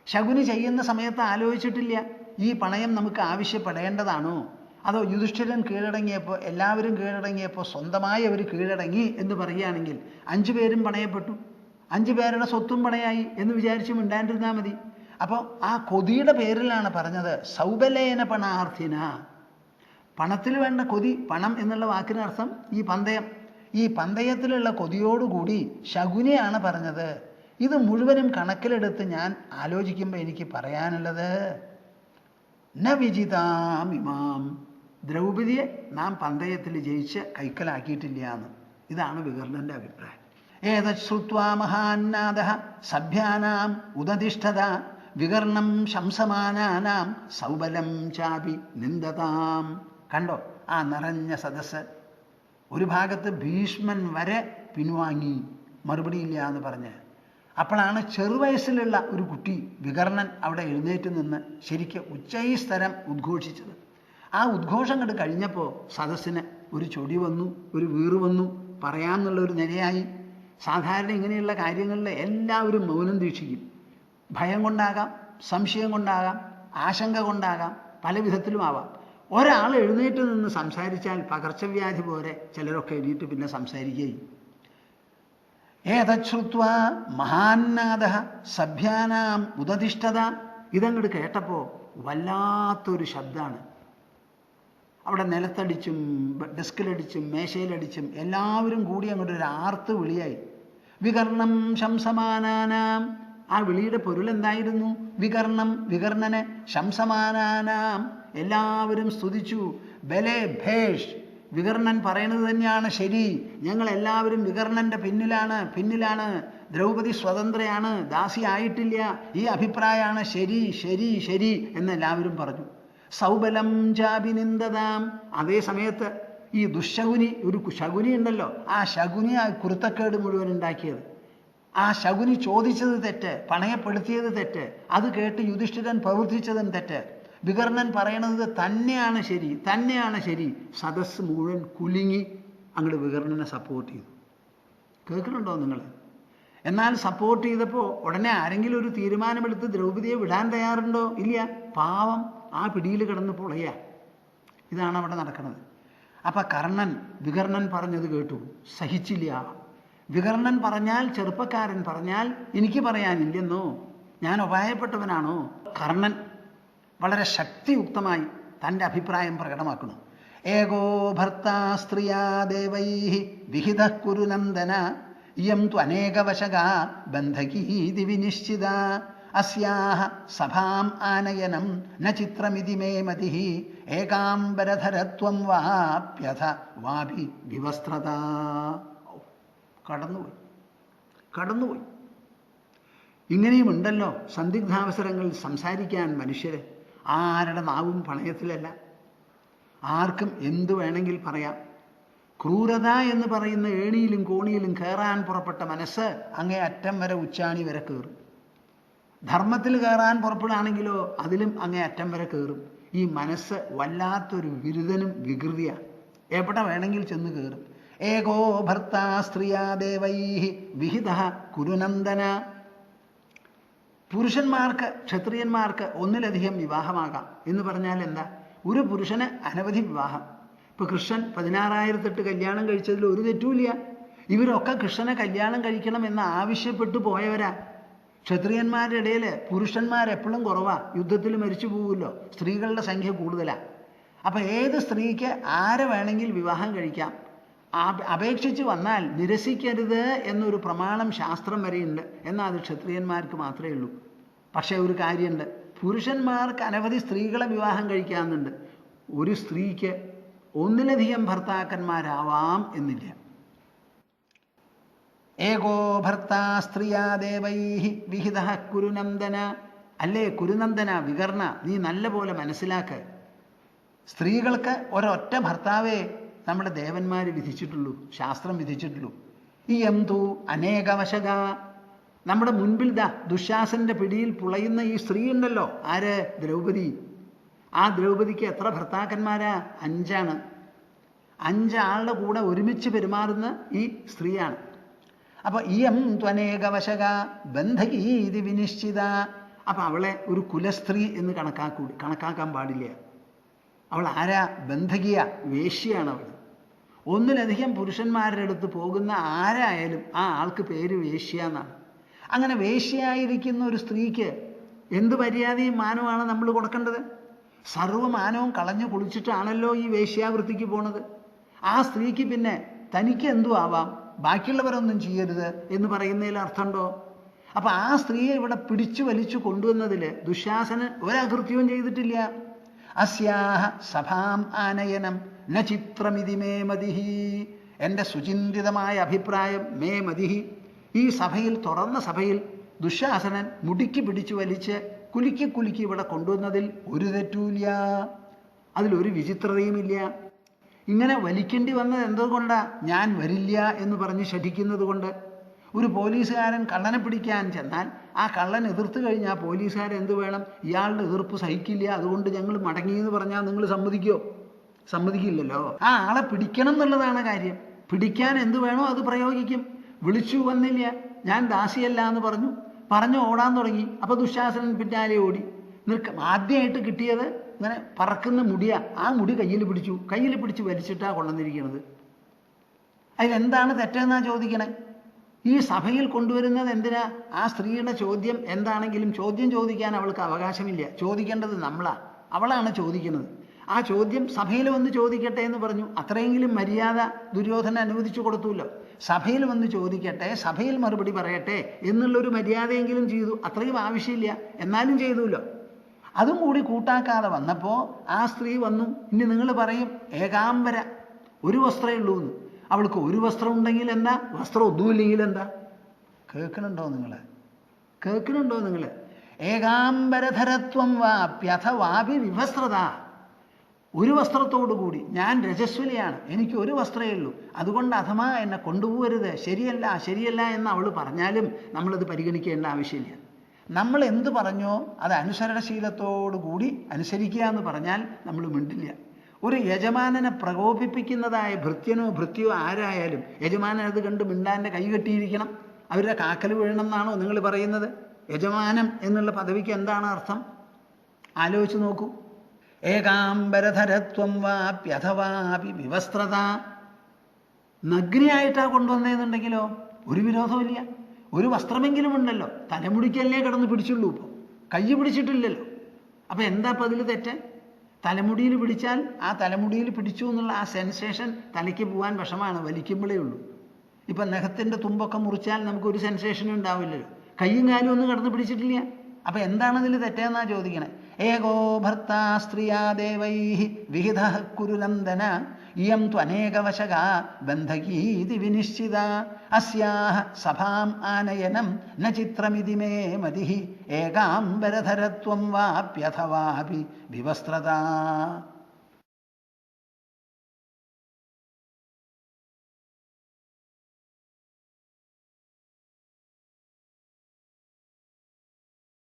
ശകുനി ചെയ്യുന്ന സമയത്ത് ആലോചിച്ചിട്ടില്ല ഈ പണയം നമുക്ക് ആവശ്യപ്പെടേണ്ടതാണോ, അതോ യുധിഷ്ഠിരൻ കീഴടങ്ങിയപ്പോൾ, എല്ലാവരും കീഴടങ്ങിയപ്പോൾ സ്വന്തമായി അവർ കീഴടങ്ങി എന്ന് പറയുകയാണെങ്കിൽ 5 പേരും പണയപ്പെട്ടു, 5 പേരുടെ സ്വത്തും പണയായി എന്ന് വിചാരിച്ച് മിണ്ടാണ്ടിരുന്നാൽ മതി. അപ്പോൾ ആ കൊതിയുടെ പേരിലാണ് പറഞ്ഞത് സൗബലേന പണാർത്ഥിന. പണത്തിൽ വേണ്ട കൊതി, പണം എന്നുള്ള വാക്കിനർത്ഥം ഈ പന്തയം. ഈ പന്തയത്തിലുള്ള കൊതിയോടുകൂടി ശകുനിയാണ് പറഞ്ഞത്. ഇത് മുഴുവനും കണക്കിലെടുത്ത് ഞാൻ ആലോചിക്കുമ്പോൾ എനിക്ക് പറയാനുള്ളത് ന വിജിതാം ഇമാം. ദ്രൗപദിയെ നാം പന്തയത്തിൽ ജയിച്ച് കൈക്കലാക്കിയിട്ടില്ല എന്ന്. ഇതാണ് വികർണന്റെ അഭിപ്രായം. ഏതത് ശ്രുത്വാ മഹാന്നാദഃ സഭ്യാനാം ഉദതിഷ്ഠത വികർണം ശംസമാനാനാം സൗബലം ചാപി നിന്ദതാം. കണ്ടോ ആ നിറഞ്ഞ സദസ്സ്? ഒരു ഭാഗത്ത് ഭീഷ്മൻ വരെ പിൻവാങ്ങി, മറുപടിയില്ല എന്ന് പറഞ്ഞ്. അപ്പോഴാണ് ചെറുവയസ്സിലുള്ള ഒരു കുട്ടി വികർണൻ അവിടെ എഴുന്നേറ്റ് നിന്ന് ശരിക്കും ഉച്ചൈസ്തരം ഉദ്ഘോഷിച്ചത്. ആ ഉദ്ഘോഷം കണ്ട് കഴിഞ്ഞപ്പോൾ സദസ്സിന് ഒരു ചൊടി വന്നു, ഒരു വീറ് വന്നു, പറയാമെന്നുള്ള ഒരു നിലയായി. സാധാരണ ഇങ്ങനെയുള്ള കാര്യങ്ങളിൽ എല്ലാവരും മൗനം ദീക്ഷിക്കും. ഭയം കൊണ്ടാകാം, സംശയം കൊണ്ടാകാം, ആശങ്ക കൊണ്ടാകാം, പല വിധത്തിലും ആവാം. ഒരാൾ എഴുന്നേറ്റ് നിന്ന് സംസാരിച്ചാൽ പകർച്ചവ്യാധി പോലെ ചിലരൊക്കെ എഴുതിയിട്ട് പിന്നെ സംസാരിക്കുകയും. ഏതശ്രുത്വാ മഹാന്നാദഃ സഭ്യാനാം ഉദതിഷ്ഠത. ഇതങ്ങോട്ട് കേട്ടപ്പോൾ വല്ലാത്തൊരു ശബ്ദമാണ്. അവിടെ നിലത്തടിച്ചും ഡെസ്കിലടിച്ചും മേശയിലടിച്ചും എല്ലാവരും കൂടി അങ്ങോട്ട് ഒരു ആർത്ത് വിളിയായി. വികർണം ശംസമാനാനാം. ആ വിളിയുടെ പൊരുൾ എന്തായിരുന്നു? വികർണം, വികർണനെ, ശംസമാനാനാം എല്ലാവരും സ്തുതിച്ചു. ബലേ ഭേഷ്, വികർണൻ പറയുന്നത് തന്നെയാണ് ശരി, ഞങ്ങൾ എല്ലാവരും വികർണന്റെ പിന്നിലാണ്. ദ്രൗപദി സ്വതന്ത്രയാണ്, ദാസി ആയിട്ടില്ല, ഈ അഭിപ്രായമാണ് ശരി ശരി ശരി എന്ന് എല്ലാവരും പറഞ്ഞു. സൗബലം ചാഭിനിന്ദതാം. അതേ സമയത്ത് ഈ ദുശകുനി, ഒരു ശകുനി ഉണ്ടല്ലോ, ആ ശകുനി ആ കുരുത്തക്കേട് മുഴുവൻ ഉണ്ടാക്കിയത്. ആ ശകുനി ചോദിച്ചത് തെറ്റ്, പണയപ്പെടുത്തിയത് തെറ്റ്, അത് കേട്ട് യുധിഷ്ഠിരൻ പ്രവർത്തിച്ചതും തെറ്റ്. വികർണൻ പറയണത് തന്നെയാണ് ശരി, തന്നെയാണ് ശരി. സദസ്സ് മുഴുവൻ കുലുങ്ങി അങ്ങോട്ട് വികർണനെ സപ്പോർട്ട് ചെയ്തു. കേൾക്കുന്നുണ്ടോ നിങ്ങൾ? എന്നാൽ സപ്പോർട്ട് ചെയ്തപ്പോൾ ഉടനെ ആരെങ്കിലും ഒരു തീരുമാനമെടുത്ത് ദ്രൗപദിയെ വിടാൻ തയ്യാറുണ്ടോ? ഇല്ല. പാവം ആ പിടിയിൽ കിടന്ന് പൊളയ. ഇതാണ് അവിടെ നടക്കുന്നത്. അപ്പം കർണൻ വികർണൻ പറഞ്ഞത് കേട്ടു, സഹിച്ചില്ല. വികർണൻ പറഞ്ഞാൽ, ചെറുപ്പക്കാരൻ പറഞ്ഞാൽ എനിക്ക് പറയാനില്ലെന്നോ, ഞാൻ ഉപായപ്പെട്ടവനാണോ? കർണൻ വളരെ ശക്തിയുക്തമായി തൻ്റെ അഭിപ്രായം പ്രകടമാക്കുന്നു. ഏകോ ഭർത്താ സ്ത്രീയാ ദേവൈഃ വിഹിതഃ കുരു നന്ദന ഇയം ത്വനേകവശകാ ബന്ധകീതി വിനിശ്ചിത അസ്യാഹ സഭാം ആനയനം ന ചിത്രമിതി മേ മതിഃ ഏകാംബരധരത്വം വാപ്യഥ വാഭി വിവസ്ത്രത. കടന്നുപോയി. ഇങ്ങനെയുമുണ്ടല്ലോ സന്ദിഗ്ധാവസരങ്ങളിൽ സംസാരിക്കാൻ മനുഷ്യര്. ആരുടെ നാവും പണയത്തിലല്ല, ആർക്കും എന്തു വേണമെങ്കിൽ പറയാം. ക്രൂരത എന്ന് പറയുന്ന ഏണിയിലും കോണിയിലും കയറാൻ പുറപ്പെട്ട മനസ്സ് അങ്ങേ അറ്റം വരെ ഉച്ചാണി വരെ കയറും. ധർമ്മത്തിൽ കയറാൻ പുറപ്പെടുകയാണെങ്കിലോ അതിലും അങ്ങേ അറ്റം വരെ കയറും. ഈ മനസ്സ് വല്ലാത്തൊരു വിരുദ്ധനും വികൃതിയാണ്, എവിടെ വേണമെങ്കിൽ ചെന്ന് കയറും. ഏകോ ഭർത്താ സ്ത്രീയാ ദേവൈഃ വിഹിതഃ കുരുനന്ദന. പുരുഷന്മാർക്ക്, ക്ഷത്രിയന്മാർക്ക് ഒന്നിലധികം വിവാഹമാകാം എന്ന് പറഞ്ഞാൽ എന്താ? ഒരു പുരുഷന് അനവധി വിവാഹം. ഇപ്പൊ കൃഷ്ണൻ 16,008 കല്യാണം കഴിച്ചതിൽ ഒരു തെറ്റുമില്ല. ഇവരൊക്കെ കൃഷ്ണനെ കല്യാണം കഴിക്കണം എന്ന് ആവശ്യപ്പെട്ടു പോയവരാ. ക്ഷത്രിയന്മാരുടെ ഇടയിൽ പുരുഷന്മാരെപ്പോഴും കുറവാ, യുദ്ധത്തിൽ മരിച്ചു പോകുമല്ലോ, സ്ത്രീകളുടെ സംഖ്യ കൂടുതലാ. അപ്പം ഏത് സ്ത്രീക്ക് ആരെ വേണമെങ്കിൽ വിവാഹം കഴിക്കാം. അപേക്ഷിച്ച് വന്നാൽ നിരസിക്കരുത് എന്നൊരു പ്രമാണം ശാസ്ത്രം വരെയുണ്ട്. എന്നാൽ അത് ക്ഷത്രിയന്മാർക്ക് മാത്രമേ ഉള്ളൂ. പക്ഷേ ഒരു കാര്യമുണ്ട്, പുരുഷന്മാർക്ക് അനവധി സ്ത്രീകളെ വിവാഹം കഴിക്കാമെന്നുണ്ട്. ഒരു സ്ത്രീക്ക് ഒന്നിലധികം ഭർത്താക്കന്മാരാവാം എന്നില്ല. ഏകോ ഭർത്താ സ്ത്രീയാ ദേവൈഹി വിഹിത കുരുനന്ദന. അല്ലേ കുരുനന്ദന, വികർണ, നീ നല്ല പോലെ മനസ്സിലാക്ക്. സ്ത്രീകൾക്ക് ഒരൊറ്റ ഭർത്താവേ നമ്മുടെ ദേവന്മാർ വിധിച്ചിട്ടുള്ളൂ, ശാസ്ത്രം വിധിച്ചിട്ടുള്ളൂ. ഈ എംതു അനേകവശക. നമ്മുടെ മുൻപിൽ ദുശാസന്റെ പിടിയിൽ പുളയുന്ന ഈ സ്ത്രീ ഉണ്ടല്ലോ, ആര്? ദ്രൗപദി. ആ ദ്രൗപദിക്ക് എത്ര ഭർത്താക്കന്മാരാ? 5 5 ആളുടെ കൂടെ ഒരുമിച്ച് പെരുമാറുന്ന ഈ സ്ത്രീയാണ്. അപ്പൊ ഇയം ത്വനേകവശക ബന്ധകീതി വിനിശ്ചിത. അപ്പൊ അവളെ ഒരു കുലസ്ത്രീ എന്ന് കണക്കാക്കാൻ പാടില്ല. അവൾ ആരാ? ബന്ധകിയ, വേശ്യയാണ് അവൾ. ഒന്നിലധികം പുരുഷന്മാരുടെ അടുത്ത് പോകുന്ന ആരായാലും ആ ആൾക്ക് പേര് വേശ്യ എന്നാണ്. അങ്ങനെ വേശ്യയായിരിക്കുന്ന ഒരു സ്ത്രീക്ക് എന്ത് മര്യാദയും മാനവുമാണ് നമ്മൾ കൊടുക്കേണ്ടത്? സർവ്വമാനവും കളഞ്ഞു കുളിച്ചിട്ടാണല്ലോ ഈ വേശ്യാവൃത്തിക്ക് പോണത്. ആ സ്ത്രീക്ക് പിന്നെ തനിക്ക് എന്തു ആവാം, ബാക്കിയുള്ളവരൊന്നും ചെയ്യരുത് എന്ന് പറയുന്നതിൽ അർത്ഥമുണ്ടോ? അപ്പം ആ സ്ത്രീയെ ഇവിടെ പിടിച്ചു വലിച്ചു കൊണ്ടുവന്നതിൽ ദുശാസനൻ ഒരകൃത്യവും ചെയ്തിട്ടില്ല. അസ്യാഹ സഭാം ആനയനം ന ചിത്രമിതി മേ മതിഹി. എൻ്റെ സുചിന്തിതമായ അഭിപ്രായം മേ മതിഹി. ഈ സഭയിൽ, തുറന്ന സഭയിൽ ദുശാസനൻ മുടിക്ക് പിടിച്ചു വലിച്ച് കുലുക്കി ഇവിടെ കൊണ്ടുവന്നതിൽ ഒരു തെറ്റുമില്ല, അതിലൊരു വിചിത്രതയുമില്ല. ഇങ്ങനെ വലിക്കേണ്ടി വന്നത് എന്തുകൊണ്ടാ? ഞാൻ വരില്ല എന്ന് പറഞ്ഞ് ശഠിക്കുന്നത് കൊണ്ട്. ഒരു പോലീസുകാരൻ കള്ളനെ പിടിക്കാൻ ചെന്നാൽ ആ കള്ളൻ എതിർത്ത് കഴിഞ്ഞാൽ പോലീസുകാരൻ എന്ത് വേണം? ഇയാളുടെ എതിർപ്പ് സഹിക്കില്ല, അതുകൊണ്ട് ഞങ്ങൾ മടങ്ങിയെന്ന് പറഞ്ഞാൽ നിങ്ങൾ സമ്മതിക്കോ? സമ്മതിക്കില്ലല്ലോ. ആ ആളെ പിടിക്കണം എന്നുള്ളതാണ് കാര്യം. പിടിക്കാൻ എന്ത് വേണോ അത് പ്രയോഗിക്കും. വിളിച്ചു വന്നില്ല, ഞാൻ ദാസിയല്ല എന്ന് പറഞ്ഞു ഓടാൻ തുടങ്ങി. അപ്പോൾ ദുശാസനൻ പിന്നാലെ ഓടി. ആദ്യമായിട്ട് കിട്ടിയത് ഇങ്ങനെ പറക്കുന്ന മുടിയാ. ആ മുടി കയ്യിൽ പിടിച്ച് വലിച്ചിട്ടാണ് കൊണ്ടുവന്നിരിക്കുന്നത്. അതിലെന്താണ് തെറ്റെന്നാ ചോദിക്കണേ? ഈ സഭയിൽ കൊണ്ടുവരുന്നത് എന്തിനാ? ആ സ്ത്രീയുടെ ചോദ്യം എന്താണെങ്കിലും ചോദ്യം ചോദിക്കാൻ അവൾക്ക് അവകാശമില്ല. ചോദിക്കേണ്ടത് അവളാണ് ചോദിക്കുന്നത്. ആ ചോദ്യം സഭയിൽ വന്ന് ചോദിക്കട്ടെ എന്ന് പറഞ്ഞു. അത്രയെങ്കിലും മര്യാദ ദുര്യോധനൻ അനുവദിച്ചു കൊടുത്തുല്ലോ. സഭയിൽ വന്ന് ചോദിക്കട്ടെ, സഭയിൽ മറുപടി പറയട്ടെ എന്നുള്ളൊരു മര്യാദയെങ്കിലും ചെയ്തു. അത്രയും ആവശ്യമില്ല, എന്നാലും ചെയ്തുല്ലോ. അതും കൂടി കൂട്ടാക്കാതെ വന്നപ്പോൾ ആ സ്ത്രീ വന്നു. ഇനി നിങ്ങൾ പറയും ഏകാംബര, ഒരു വസ്ത്രമേ ഉള്ളൂ എന്ന്. അവൾക്ക് ഒരു വസ്ത്രം ഉണ്ടെങ്കിൽ എന്താ, വസ്ത്രം ഒന്നുമില്ലെങ്കിൽ എന്താ? കേൾക്കണുണ്ടോ നിങ്ങൾ? ഏകാംബരധരത്വം വാപ്യഥവാപി വിവസ്ത്രത. ഒരു വസ്ത്രത്തോടു കൂടി, ഞാൻ രജസ്വലിയാണ്, എനിക്ക് ഒരു വസ്ത്രമേ ഉള്ളൂ, അതുകൊണ്ട് അഥമാ എന്നെ കൊണ്ടുപോകരുത്, ശരിയല്ല എന്ന് അവൾ പറഞ്ഞാലും നമ്മളത് പരിഗണിക്കേണ്ട ആവശ്യമില്ല. നമ്മൾ എന്ത് പറഞ്ഞോ അത് അനുസരണശീലത്തോടു കൂടി അനുസരിക്കുക എന്ന് പറഞ്ഞാൽ നമ്മൾ മിണ്ടില്ല. ഒരു യജമാനനെ പ്രകോപിപ്പിക്കുന്നതായ ഭൃത്യോ ആരായാലും യജമാനൻ അത് കണ്ട് മിണ്ടാൻ്റെ കൈ കെട്ടിയിരിക്കണം, അവരുടെ കാക്കൽ വീഴണം എന്നാണോ നിങ്ങൾ പറയുന്നത്? യജമാനം എന്നുള്ള പദവിക്ക് എന്താണ് അർത്ഥം? ആലോചിച്ച് നോക്കൂ. ഏകാംബരധരത്വം വാപ്യഥവാപി വിവസ്ത്രത. നഗ്നയായിട്ടാണ് കൊണ്ടുവന്നതെന്നുണ്ടെങ്കിലോ ഒരു വിരോധമില്ല. ഒരു വസ്ത്രമെങ്കിലും ഉണ്ടല്ലോ. തലമുടിക്കല്ലേ കിടന്ന് പിടിച്ചുള്ളൂ, ഇപ്പോൾ കൈ പിടിച്ചിട്ടില്ലല്ലോ. അപ്പം എന്താ അപ്പം അതിൽ തെറ്റ്? തലമുടിയിൽ പിടിച്ചാൽ ആ തലമുടിയിൽ പിടിച്ചു എന്നുള്ള ആ സെൻസേഷൻ തലയ്ക്ക് പോകാൻ വിഷമാണ്, വലിക്കുമ്പോഴേ ഉള്ളൂ. ഇപ്പം നഖത്തിൻ്റെ തുമ്പൊക്കെ മുറിച്ചാൽ നമുക്കൊരു സെൻസേഷനും ഉണ്ടാവില്ലല്ലോ. കൈയും കാലും ഒന്നും കിടന്ന് പിടിച്ചിട്ടില്ല. അപ്പം എന്താണതിൽ തെറ്റെന്നാ ചോദിക്കണേ. ഏകോ ഭർത്താ സ്ത്രീയാ ദേവൈഹി വിഹിത കുരുനന്ദന ഇയം ത്വനേകവശക ബന്ധകീതി വിനിശ്ചിത അസ്യാഹ സഭാം ആനയനം ന ചിത്രമിതി മേ മതിഹി ഏകാംബരധരത്വം വാപ്യഥവാപി വിവസ്ത്രത.